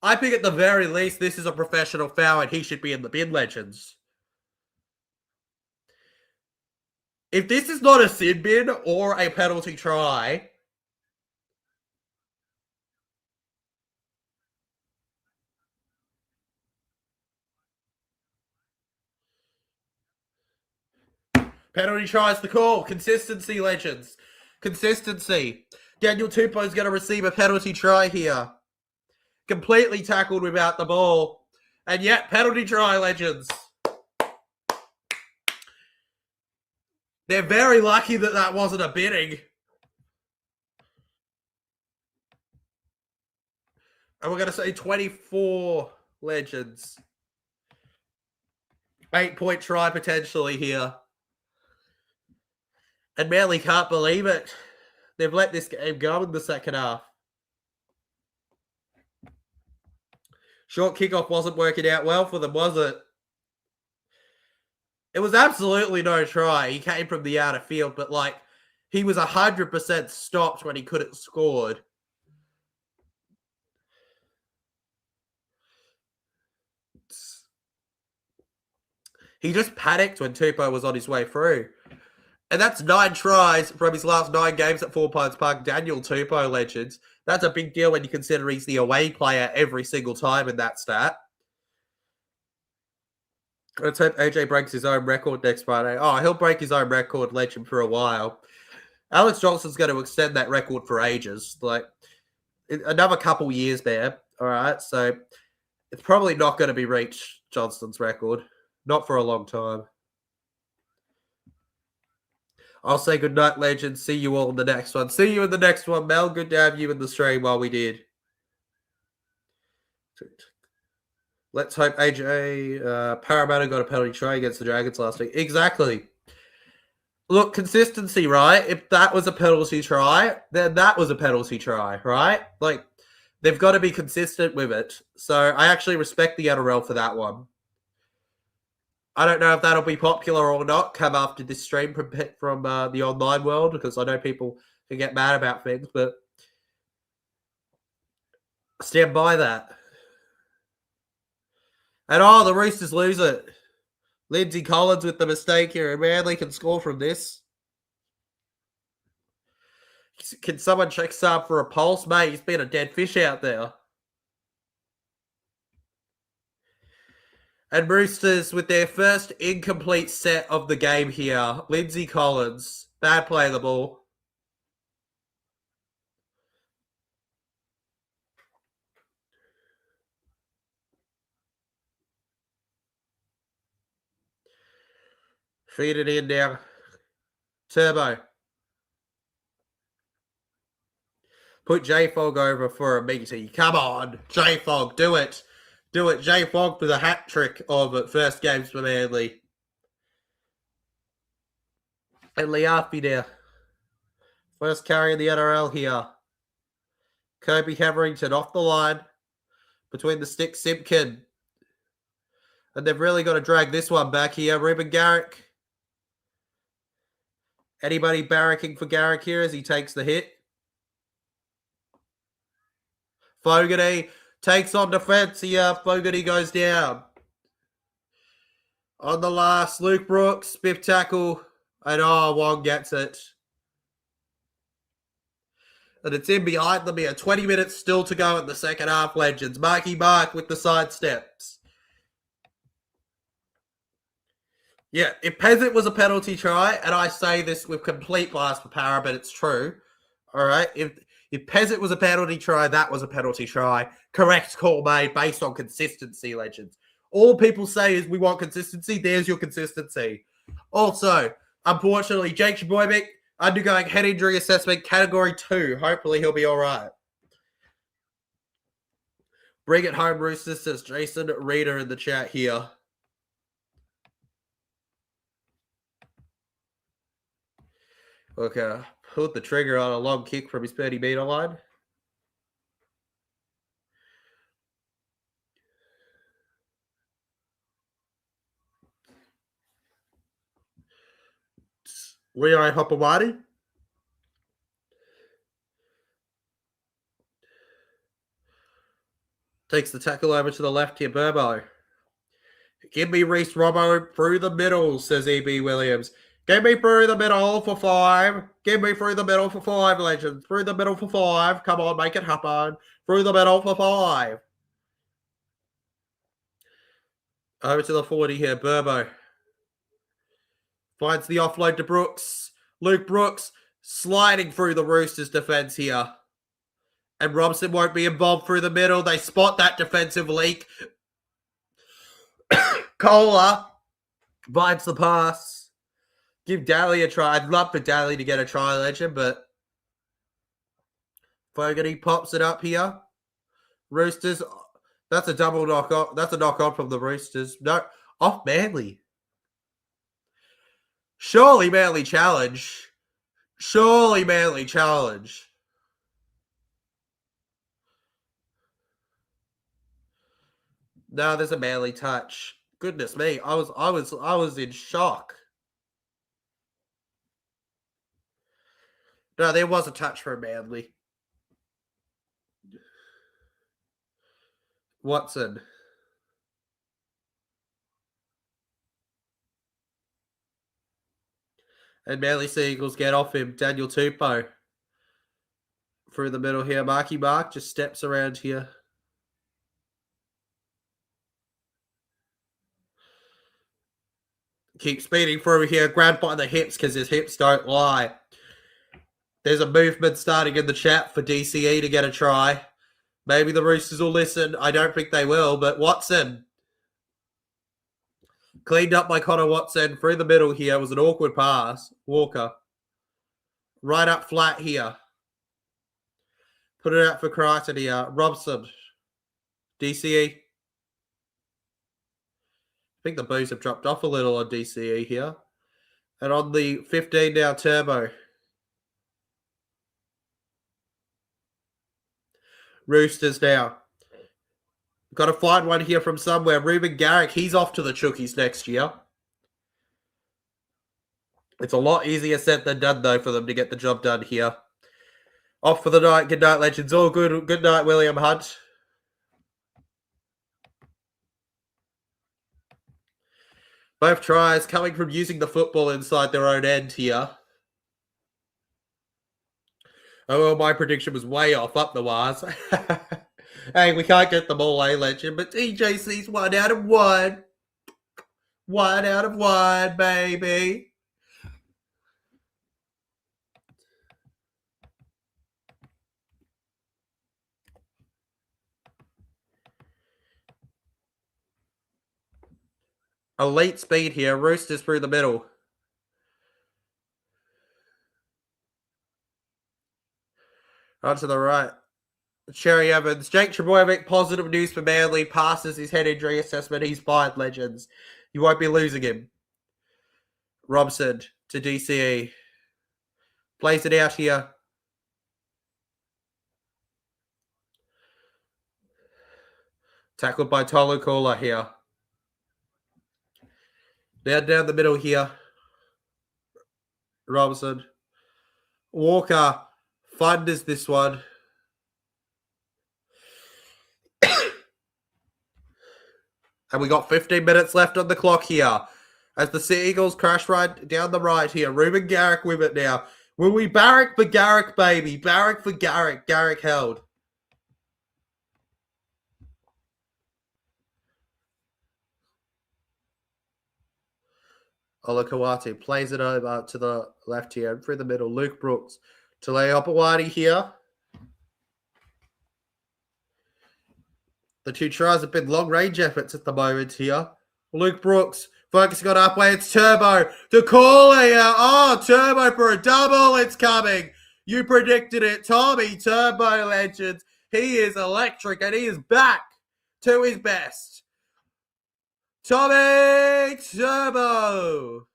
at the very least, this is a professional foul, and he should be in the bin, legends. If this is not a sin bin or a penalty try, penalty try is the call. Consistency, legends. Consistency. Daniel Tupou is going to receive a penalty try here. Completely tackled without the ball. And yet, penalty try, legends. They're very lucky that that wasn't a binning. And we're going to say 24, legends. 8-point try potentially here. And Manly can't believe it. They've let this game go in the second half. Short kickoff wasn't working out well for them, was it? It was absolutely no try. He came from the outer field, but he was 100% stopped when he could have scored. He just panicked when Tupou was on his way through. And that's 9 tries from his last 9 games at Four Pines Park. Daniel Tupou, legends. That's a big deal when you consider he's the away player every single time in that stat. Let's hope AJ breaks his own record next Friday. Oh, he'll break his own record, legend, for a while. Alex Johnson's going to extend that record for ages. Another couple years there. All right, so it's probably not going to be reached, Johnston's record. Not for a long time. I'll say good night, legends. See you all in the next one. See you in the next one, Mel. Good to have you in the stream while we did. Let's hope AJ Parramatta got a penalty try against the Dragons last week. Exactly. Look, consistency, right? If that was a penalty try, then that was a penalty try, right? They've got to be consistent with it. So I actually respect the NRL for that one. I don't know if that'll be popular or not come after this stream from the online world, because I know people can get mad about things, but stand by that. And the Roosters lose it. Lindsay Collins with the mistake here, and Manly can score from this. Can someone check Saab for a pulse? Mate, he's been a dead fish out there. And Roosters with their first incomplete set of the game here. Lindsay Collins. Bad play of the ball. Feed it in now. Turbo. Put J-Fog over for a meaty. Come on, J-Fog, do it. Do it. J-Fog for the hat trick of first games for Manly. And Liafi now. First carry in the NRL here. Kobe Hetherington off the line. Between the sticks, Simpkin. And they've really got to drag this one back here. Ruben Garrick. Anybody barracking for Garrick here as he takes the hit? Fogarty takes on defense here. Fogarty goes down. On the last, Luke Brooks, spiff tackle. And Wong gets it. And it's in behind them here. 20 minutes still to go in the second half, legends. Marky Mark with the side steps. Yeah, if Peasant was a penalty try, and I say this with complete bias for Para, but it's true. All right, if Peasant was a penalty try, that was a penalty try. Correct call made based on consistency, legends. All people say is we want consistency. There's your consistency. Also, unfortunately, Jake Trbojevic undergoing head injury assessment, category 2. Hopefully he'll be all right. Bring it home, Roosters, says Jason Reader in the chat here. Okay, pulled the trigger on a long kick from his 30-meter line. Leo Hopewadi. Takes the tackle over to the left here, Burbo. Give me Reece Robbo through the middle, says E.B. Williams. Give me through the middle for 5. Give me through the middle for 5, legends. Through the middle for 5. Come on, make it happen. Through the middle for 5. Over to the 40 here, Burbo. Finds the offload to Brooks. Luke Brooks sliding through the Roosters defense here. And Robson won't be involved through the middle. They spot that defensive leak. Kohler bites the pass. Give Daly a try. I'd love for Daly to get a try, legend, but Fogarty pops it up here. Roosters. That's a double knock on. That's a knock on from the Roosters. No, off Manly. Surely Manly challenge. Surely Manly challenge. No, there's a Manly touch. Goodness me, I was in shock. No, there was a touch for Manly. Watson. And Manly Seagulls get off him. Daniel Tupou. Through the middle here. Marky Mark just steps around here. Keep speeding through here. Grabbed by the hips because his hips don't lie. There's a movement starting in the chat for DCE to get a try. Maybe the Roosters will listen. I don't think they will, but Watson. Cleaned up by Connor Watson. Through the middle here was an awkward pass. Walker. Right up flat here. Put it out for Crichton here. Robson. DCE. I think the boos have dropped off a little on DCE here. And on the 15 now, Turbo. Roosters now. Got to find one here from somewhere. Ruben Garrick, he's off to the Chookies next year. It's a lot easier said than done, though, for them to get the job done here. Off for the night. Good night, legends. All good. Good night, William Hunt. Both tries coming from using the football inside their own end here. Oh, well, my prediction was way off. Up the wires. Hey, we can't get them all, legend? But TJC's 1 out of 1. 1 out of 1, baby. Elite speed here. Roosters through the middle. On to the right. Cherry Evans. Jake Trbojevic, positive news for Manly. Passes his head injury assessment. He's fine, legends. You won't be losing him. Robson to DCE. Plays it out here. Tackled by Tolukola here. Down the middle here. Robinson. Walker thunders this one. And we got 15 minutes left on the clock here. As the Seagulls crash right down the right here. Ruben Garrick with it now. Will we barrack for Garrick, baby? Barrack for Garrick. Garrick held. Olakawati plays it over to the left here and through the middle. Luke Brooks to Leopawati here. The two tries have been long-range efforts at the moment here. Luke Brooks focusing on upway. It's Turbo to call out. Oh, Turbo for a double. It's coming. You predicted it. Tommy Turbo, legends. He is electric and he is back to his best. Tommy Turbo.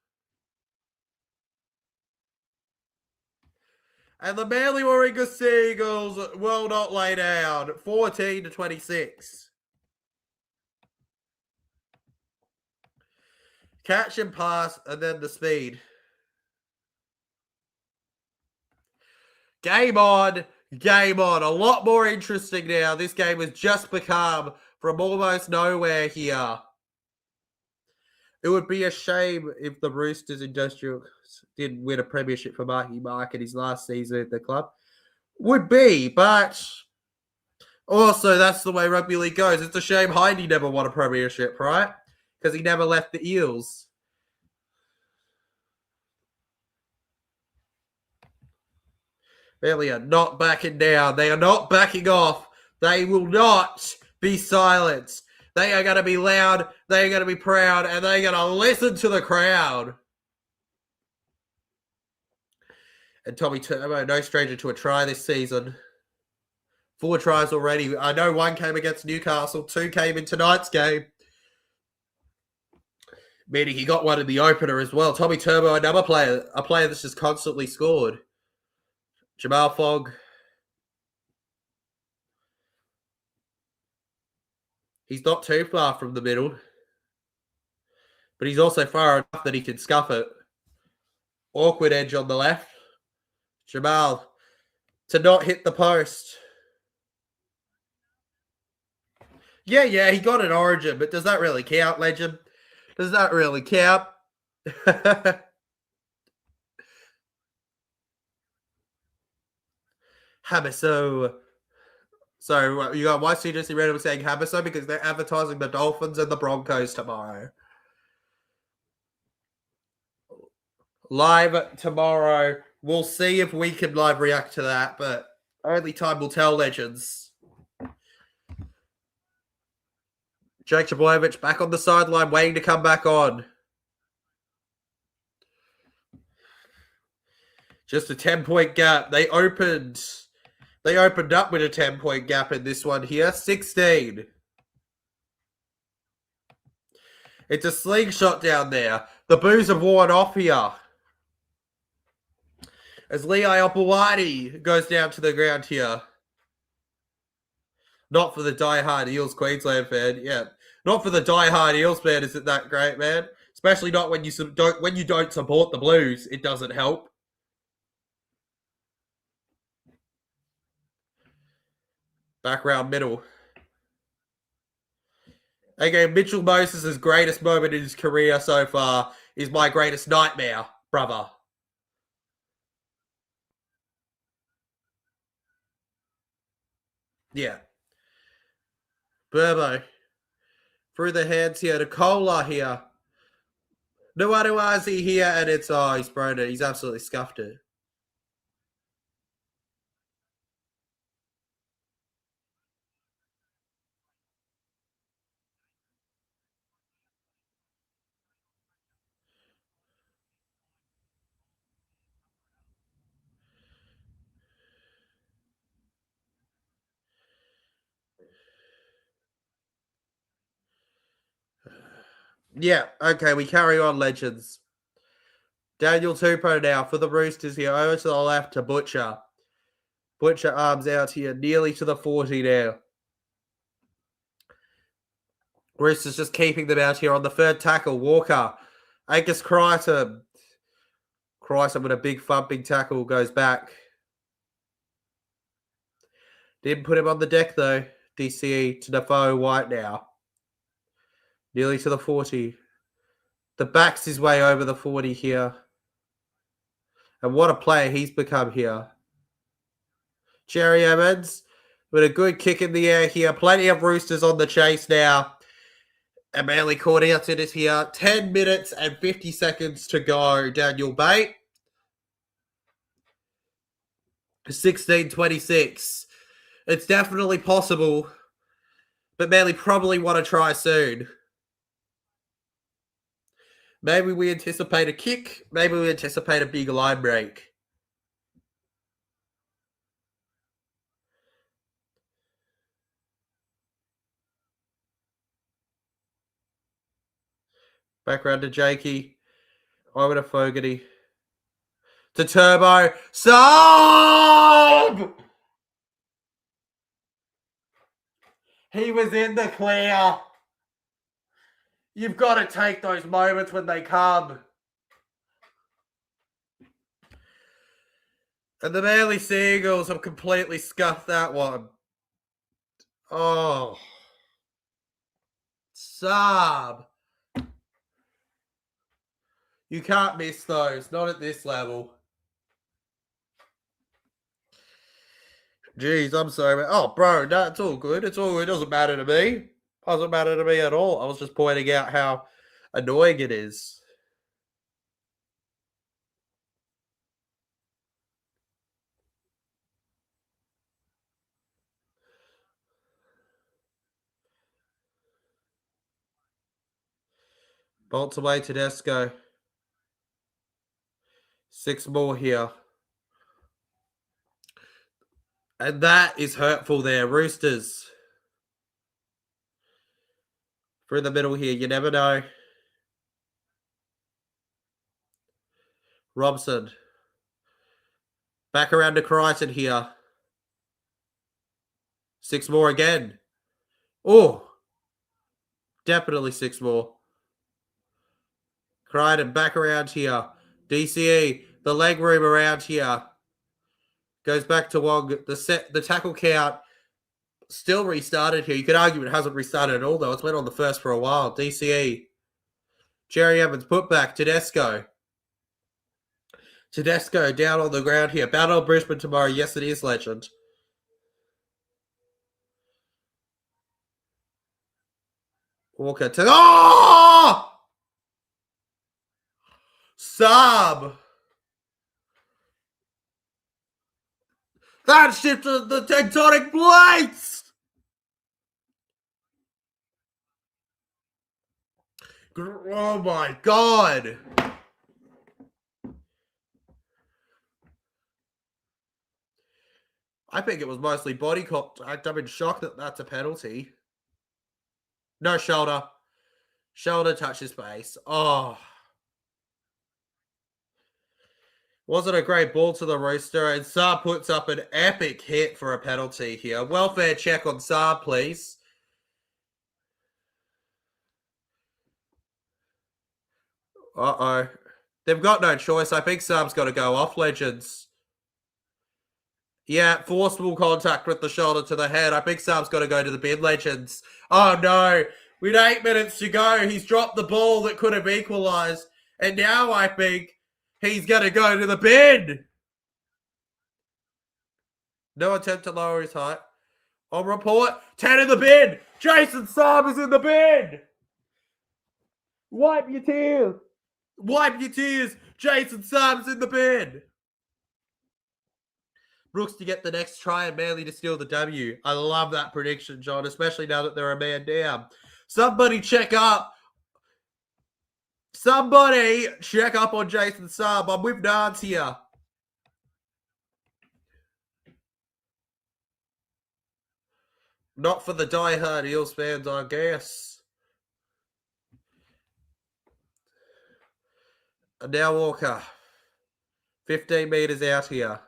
And the Manly Warringah Seagulls will not lay down. 14-26. Catch and pass, and then the speed. Game on. Game on. A lot more interesting now. This game has just become from almost nowhere here. It would be a shame if the Roosters Industrials didn't win a premiership for Marky Mark in his last season at the club. Would be, but also that's the way rugby league goes. It's a shame Heidi never won a premiership, right? Because he never left the Eels. Really are not backing down. They are not backing off. They will not be silenced. They are going to be loud. They are going to be proud. And they're going to listen to the crowd. And Tommy Turbo, no stranger to a try this season. 4 tries already. I know 1 came against Newcastle. 2 came in tonight's game. Meaning he got 1 in the opener as well. Tommy Turbo, another player. A player that's just constantly scored. Jamal Fogg. He's not too far from the middle. But he's also far enough that he can scuff it. Awkward edge on the left. Jamal to not hit the post. Yeah, he got an origin, but does that really count, legend? Does that really count? Hamiso. So you got why CJC Random saying Hamiso? Because they're advertising the Dolphins and the Broncos tomorrow. Live tomorrow. We'll see if we can live react to that, but only time will tell, legends. Jake Trbojevic back on the sideline, waiting to come back on. Just a 10-point gap. They opened up with a 10-point gap in this one here. 16. It's a slingshot down there. The boos have worn off here. As Lee Iopawati goes down to the ground here. Not for the die-hard Eels Queensland fan. Yeah. Not for the die-hard Eels fan, isn't that great, man? Especially not when you don't support the Blues. It doesn't help. Background middle. Again, Mitchell Moses' greatest moment in his career so far is my greatest nightmare, brother. Yeah. Burbo. Through the hands here to Kola here. Nuanuazi here, and it's, he's thrown it. He's absolutely scuffed it. Yeah, okay, we carry on, legends. Daniel Tupou now for the Roosters here. Over to the left to Butcher. Butcher arms out here, nearly to the 40 now. Roosters just keeping them out here on the third tackle. Walker. Angus Crichton. Crichton with a big thumping tackle goes back. Didn't put him on the deck though. DCE to Defoe White now. Nearly to the 40. The backs his way over the 40 here. And what a player he's become here. Cherry Evans with a good kick in the air here. Plenty of Roosters on the chase now. And Manly caught out in it here. 10 minutes and 50 seconds to go, Daniel Bate. 16:26. It's definitely possible. But Manly probably want to try soon. Maybe we anticipate a kick. Maybe we anticipate a big line break. Back round to Jakey. Over to Fogarty. To Turbo. Sub! He was in the clear. You've got to take those moments when they come. And the Manly Seagulls have completely scuffed that one. Oh. Sub. You can't miss those. Not at this level. Jeez, I'm sorry, man. Oh, bro, no, it's all good. It's all good. It doesn't matter to me. Doesn't matter to me at all. I was just pointing out how annoying it is. Bolts away Tedesco. 6 more here. And that is hurtful there. Roosters. Through the middle here. You never know. Robson. Back around to Crichton here. 6 more again. Oh. Definitely 6 more. Crichton back around here. DCE. The leg room around here. Goes back to Wong. The tackle count still restarted here. You could argue it hasn't restarted at all, though. It's been on the first for a while. DCE. Jerry Evans put back. Tedesco. Tedesco down on the ground here. Battle of Brisbane tomorrow. Yes, it is, legend. Walker to... Oh! Sub! That shifted the tectonic plates! Oh my god! I think it was mostly body contact. I'm in shock that that's a penalty. No shoulder. Shoulder touches face. Oh. Wasn't a great ball to the Rooster, and Saab puts up an epic hit for a penalty here. Welfare check on Saab, please. Uh-oh. They've got no choice. I think Saab's got to go off, legends. Yeah, forcible contact with the shoulder to the head. I think Saab's got to go to the bin, legends. Oh, no. With 8 minutes to go, he's dropped the ball that could have equalised. And now I think he's going to go to the bin. No attempt to lower his height. On report, 10 in the bin. Jason Saab is in the bin. Wipe your tears. Wipe your tears. Jason Saab's in the bin. Brooks to get the next try and Manly to steal the W. I love that prediction, John, especially now that they're a man down. Somebody check up. Somebody check up on Jason Saab. I'm with Nance here. Not for the diehard Eels fans, I guess. And now Walker. 15 metres out here.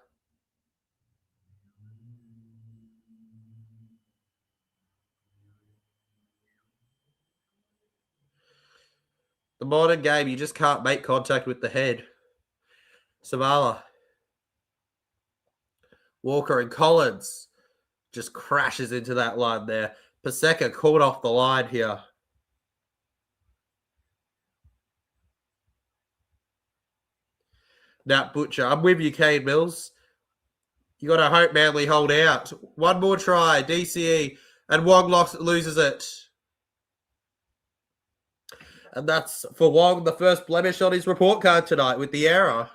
The modern game, you just can't make contact with the head. Savala. Walker and Collins just crashes into that line there. Paseka caught off the line here. Nat Butcher. I'm with you, Kane Mills. You got to hope Manly hold out. One more try, DCE, and Wong loses it. And that's for Wong, the first blemish on his report card tonight with the error.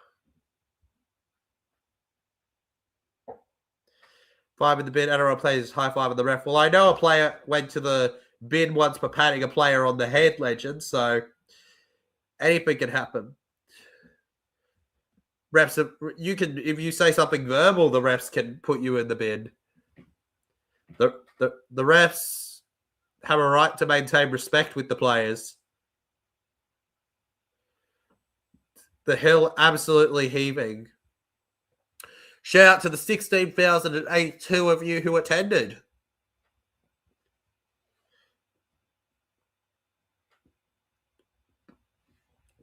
5 in the bin. NRL players high five on the ref. Well, I know a player went to the bin once for patting a player on the head, legend, so anything can happen. Refs, you can, if you say something verbal, the refs can put you in the bin. The refs have a right to maintain respect with the players. The hill absolutely heaving. Shout out to the 16,082 of you who attended.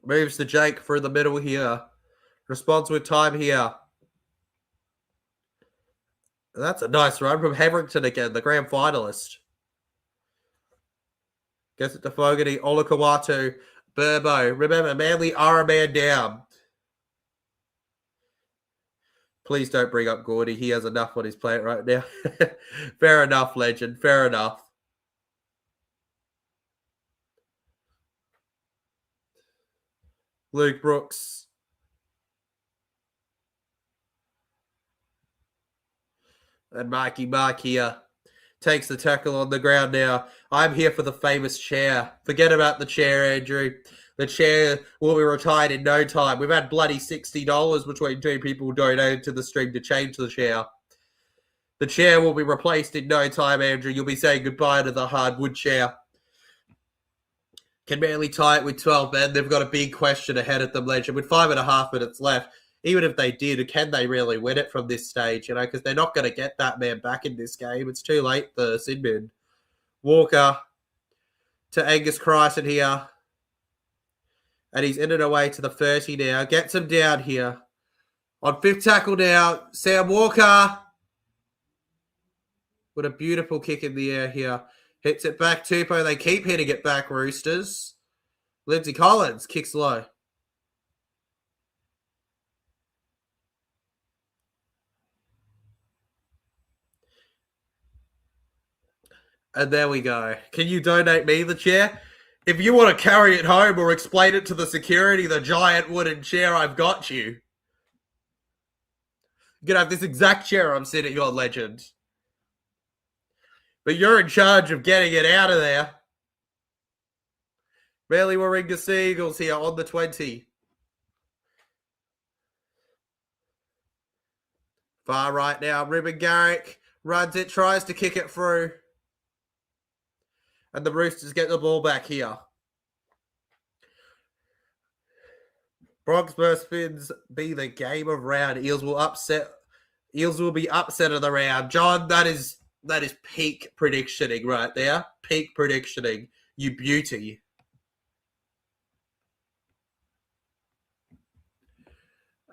Moves to Jake through the middle here. Responds with time here. That's a nice run from Hetherington again, the grand finalist. Gets it to Fogarty, Olakawatu, Burbo. Remember, Manly are a man down. Please don't bring up Gordy. He has enough on his plate right now. Fair enough, legend. Fair enough. Luke Brooks. And Mikey Mark here takes the tackle on the ground now. I'm here for the famous chair. Forget about the chair, Andrew. The chair will be retired in no time. We've had bloody $60 between two people donated to the stream to change the chair. The chair will be replaced in no time, Andrew. You'll be saying goodbye to the hardwood chair. Can Manly tie it with 12 men? They've got a big question ahead of them, legend. With 5.5 minutes left, even if they did, can they really win it from this stage? You know, because they're not going to get that man back in this game. It's too late, the Sinbin. Walker to Angus Christ here. And he's in and away to the 30 now. Gets him down here. On fifth tackle now, Sam Walker. What a beautiful kick in the air here. Hits it back, Tupou. They keep hitting it back, Roosters. Lindsay Collins kicks low. And there we go. Can you donate me the chair? If you want to carry it home or explain it to the security, the giant wooden chair, I've got you. You can have this exact chair I'm sitting on, legend. But you're in charge of getting it out of there. Barely Warringah Seagulls here on the 20. Far right now, Ruben Garrick runs it, tries to kick it through. And the Roosters get the ball back here. Bronx versus Finns be the game of round. Eels will be upset of the round. John, that is peak predictioning right there. Peak predictioning. You beauty.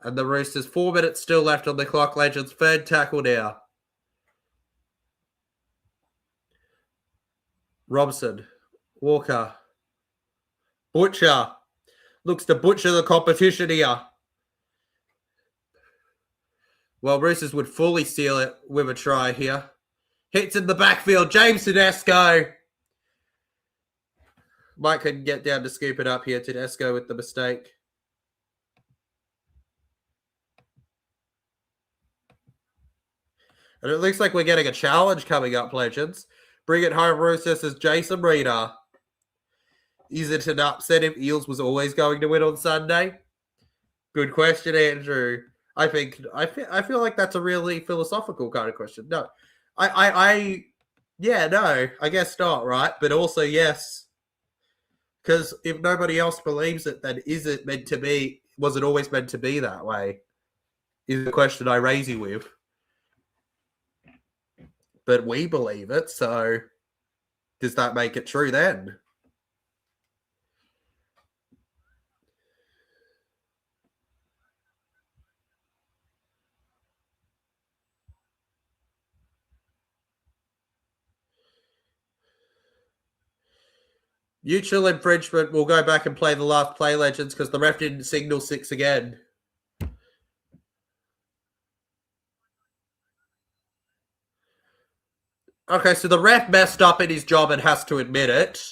And the Roosters, 4 minutes still left on the clock, legends. Third tackle now. Robson, Walker, Butcher. Looks to butcher the competition here. Well, Roosters would fully seal it with a try here. Hits in the backfield. James Tedesco. Mike couldn't get down to scoop it up here. Tedesco with the mistake. And it looks like we're getting a challenge coming up, legends. Bring it home, Roosters, as Jason Reader. Is it an upset if Eels was always going to win on Sunday? Good question, Andrew. I feel like that's a really philosophical kind of question. No, I guess not, right? But also yes, because if nobody else believes it, then is it meant to be? was it always meant to be that way? Is the question I raise you with. But we believe it, so does that make it true then? Mutual infringement. We'll go back and play the last play, Legends, because the ref didn't signal 6 again. Okay, so the ref messed up in his job and has to admit it.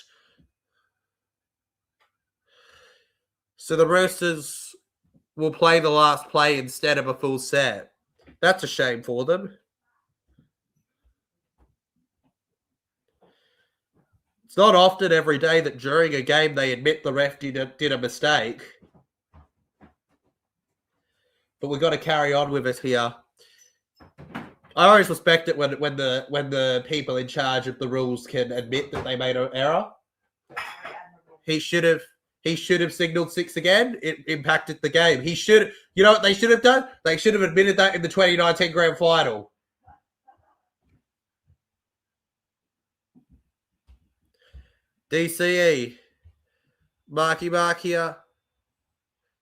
So the Roosters will play the last play instead of a full set. That's a shame for them. It's not often every day that during a game they admit the ref did a mistake. But we've got to carry on with it here. I always respect it when the people in charge of the rules can admit that they made an error. He should have signaled 6 again. It impacted the game. You know what they should have done? They should have admitted that in the 2019 grand final. DCE. Marky here.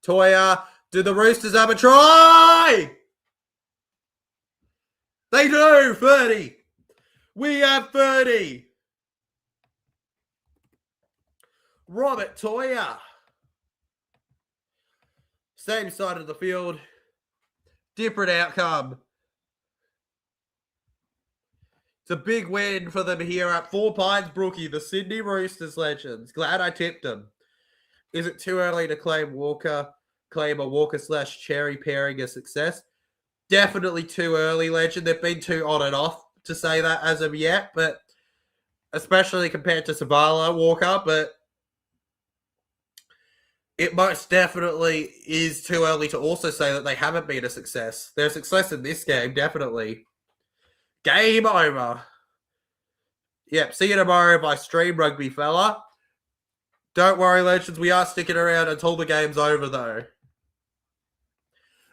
Toya. Do the Roosters have a try? They do. 30. We have 30. Robert Toya. Same side of the field. Different outcome. It's a big win for them here at 4 Pines Brookie, the Sydney Roosters Legends. Glad I tipped them. Is it too early to claim a Walker/Cherry pairing a success? Definitely too early, Legend. They've been too on and off to say that as of yet, but especially compared to Savala Walker, but it most definitely is too early to also say that they haven't been a success. They're a success in this game, definitely. Game over. Yep, see you tomorrow by Stream Rugby, fella. Don't worry, Legends. We are sticking around until the game's over, though.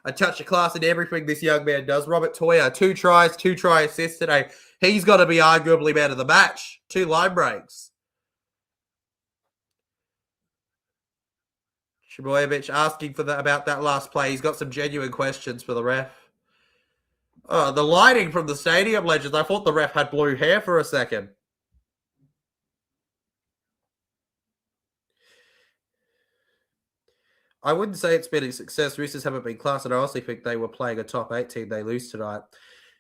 A touch of class in everything this young man does. Robert Toya, 2 tries, 2 try assists today. He's got to be arguably man of the match. 2 line breaks. Trebojevic asking about that last play. He's got some genuine questions for the ref. Oh, the lighting from the stadium, Legends. I thought the ref had blue hair for a second. I wouldn't say it's been a success. Roosters haven't been class, and I honestly think they were playing a top 8 team. They lose tonight.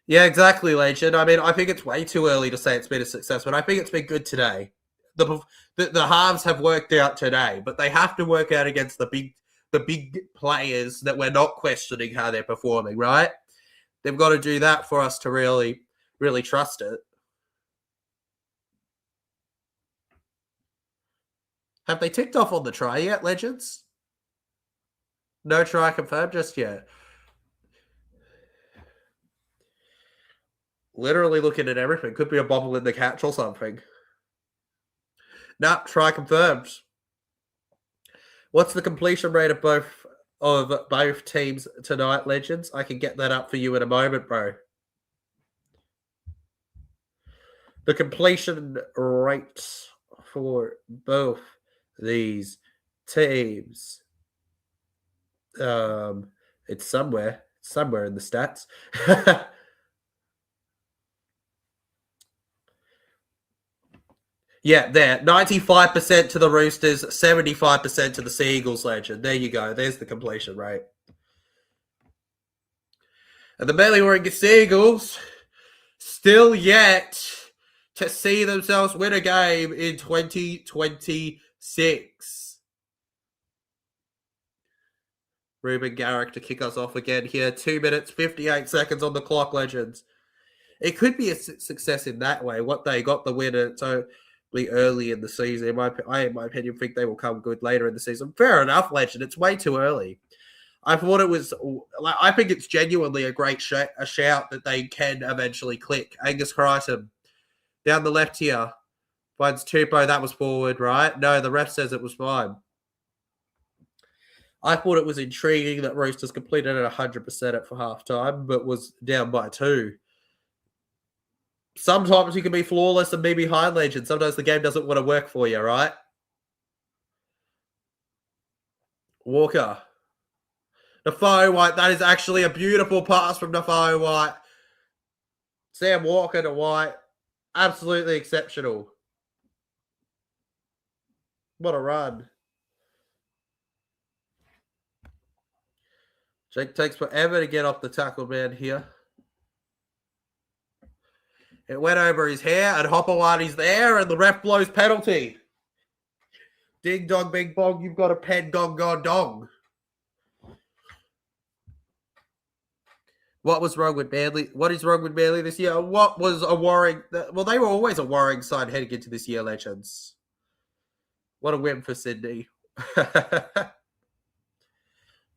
Yeah, exactly, Legend. I mean, I think it's way too early to say it's been a success, but I think it's been good today. The halves have worked out today, but they have to work out against the big players that we're not questioning how they're performing, right? They've got to do that for us to really, really trust it. Have they ticked off on the try yet, Legends? No try confirmed just yet. Literally looking at everything. Could be a bobble in the catch or something. Nah, try confirmed. What's the completion rate of both teams tonight, Legends? I can get that up for you in a moment, bro. The completion rate for both these teams. It's somewhere in the stats. Yeah, there. 95% to the Roosters, 75% to the Seagulls, Legend. There you go. There's the completion rate. And the Melbourne Seagulls still yet to see themselves win a game in 2026. Ruben Garrick to kick us off again here. 2 minutes, 58 seconds on the clock, Legends. It could be a success in that way. What they got the winner early in the season. In my opinion, think they will come good later in the season. Fair enough, Legend. It's way too early. I thought it was. I think it's genuinely a great shout that they can eventually click. Angus Crichton down the left here finds Tupou. That was forward, right? No, the ref says it was fine. I thought it was intriguing that Roosters completed at 100% at for halftime, but was down by 2. Sometimes you can be flawless and be behind legend. Sometimes the game doesn't want to work for you, right? Walker. Nafai White. That is actually a beautiful pass from Nafai White. Sam Walker to White. Absolutely exceptional. What a run. Jake takes forever to get off the tackle man here. It went over his hair, and Hopewadi's there, and the ref blows penalty. Ding dong, bing bong, you've got a pen gong gong dong. What was wrong with Manly? What is wrong with Manly this year? What was a worrying... Well, they were always a worrying side heading into this year, legends. What a win for Sydney.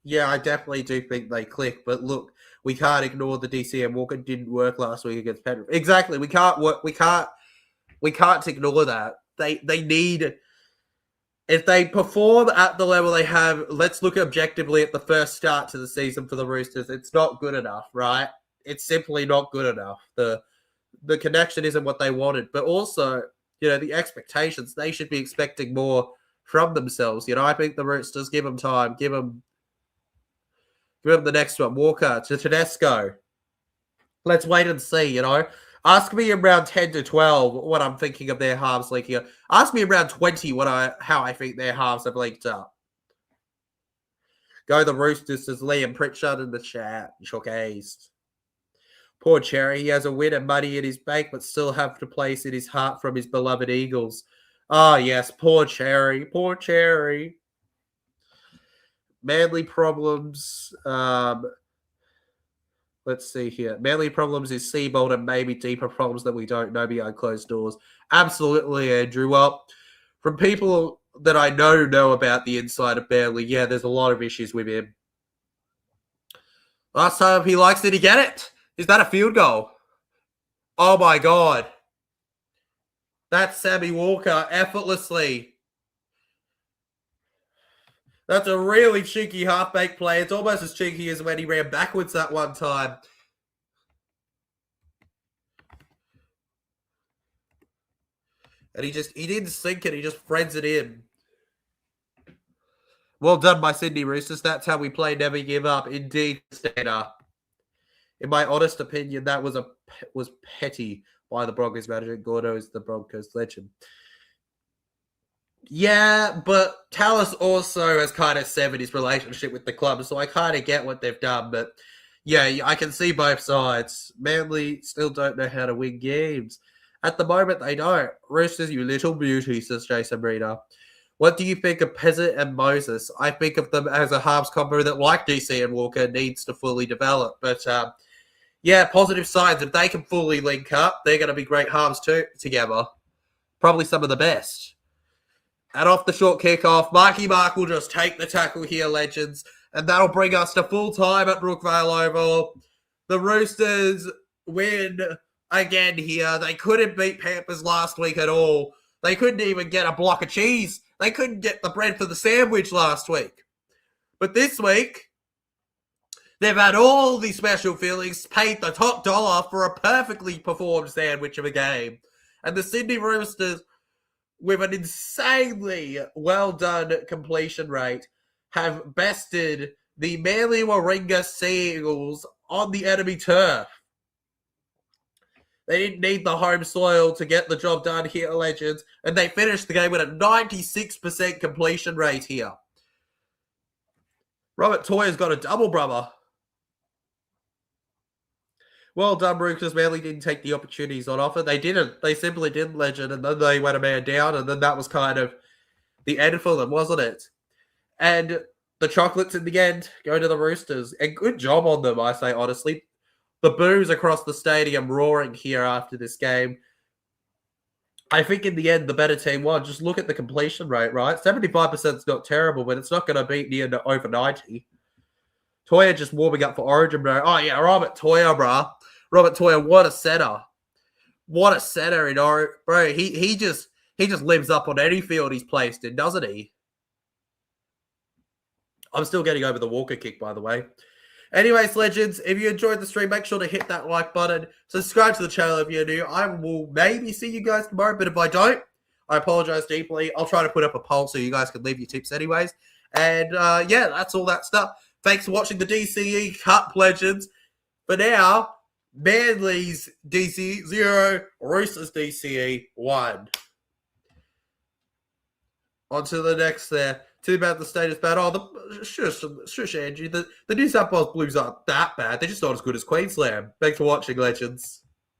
Yeah, I definitely do think they click, but look, we can't ignore the DCM Walker didn't work last week against Penrith. Exactly, we can't ignore that. They need, if they perform at the level they have, let's look objectively at the first start to the season for the Roosters. It's not good enough, right? It's simply not good enough. The connection isn't what they wanted, but also, the expectations, they should be expecting more from themselves. I think the Roosters, give them time, give them the next one. Walker to Tedesco. Let's wait and see, Ask me in round 10 to 12 what I'm thinking of their halves linking up. Ask me in round 20 how I think their halves have linked up. Go the Roosters, says Liam Pritchard in the chat. Shockazed. Poor Cherry. He has a win and money in his bank, but still have to place in his heart from his beloved Eagles. Oh, yes. Poor Cherry. Poor Cherry. Manly problems. Let's see here. Manly problems is Seabold and maybe deeper problems that we don't know behind closed doors. Absolutely, Andrew. Well, from people that I know about the inside of Manly, yeah, there's a lot of issues with him. Last time he likes, did he get it? Is that a field goal? Oh my God. That's Sammy Walker effortlessly. That's a really cheeky half-baked play. It's almost as cheeky as when he ran backwards that one time. And he didn't sink it. He just threads it in. Well done by Sydney Roosters. That's how we play. Never give up. Indeed, stand up. In my honest opinion, that was petty by the Broncos manager. Gordo is the Broncos legend. Yeah, but Tallis also has kind of severed his relationship with the club, so I kind of get what they've done. But yeah, I can see both sides. Manly still don't know how to win games. At the moment, they don't. Roosters, you little beauty, says Jason Reader. What do you think of Peasant and Moses? I think of them as a halves combo that, like DC and Walker, needs to fully develop. But yeah, positive signs. If they can fully link up, they're going to be great halves together. Probably some of the best. And off the short kickoff, Marky Mark will just take the tackle here, legends. And that'll bring us to full time at Brookvale Oval. The Roosters win again here. They couldn't beat Panthers last week at all. They couldn't even get a block of cheese. They couldn't get the bread for the sandwich last week. But this week, they've had all these special feelings, paid the top dollar for a perfectly performed sandwich of a game. And the Sydney Roosters, with an insanely well-done completion rate, have bested the Manly Warringah Seagulls on the enemy turf. They didn't need the home soil to get the job done here, legends, and they finished the game with a 96% completion rate here. Robert Toyer's got a double, brother. Well done, Roosters. Manly didn't take the opportunities on offer. They didn't. They simply didn't, legend, and then they went a man down, and then that was kind of the end for them, wasn't it? And the chocolates in the end go to the Roosters. And good job on them, I say, honestly. The boos across the stadium roaring here after this game. I think in the end, the better team won. Just look at the completion rate, right? 75% is not terrible, but it's not going to beat near over 90. Toyer just warming up for Origin, bro. Oh, yeah, Robert Toyer, bro. Robert Toyer, what a setter. What a setter in Origin. Bro, he just lives up on any field he's placed in, doesn't he? I'm still getting over the Walker kick, by the way. Anyways, legends, if you enjoyed the stream, make sure to hit that like button. Subscribe to the channel if you're new. I will maybe see you guys tomorrow, but if I don't, I apologize deeply. I'll try to put up a poll so you guys can leave your tips anyways. And yeah, that's all that stuff. Thanks for watching the DCE Cup, legends. For now, Manly's DCE 0, Roosters DCE 1. On to the next there. Too bad the status bad. Oh, shush, Angie. The New South Wales Blues aren't that bad. They're just not as good as Queensland. Thanks for watching, legends.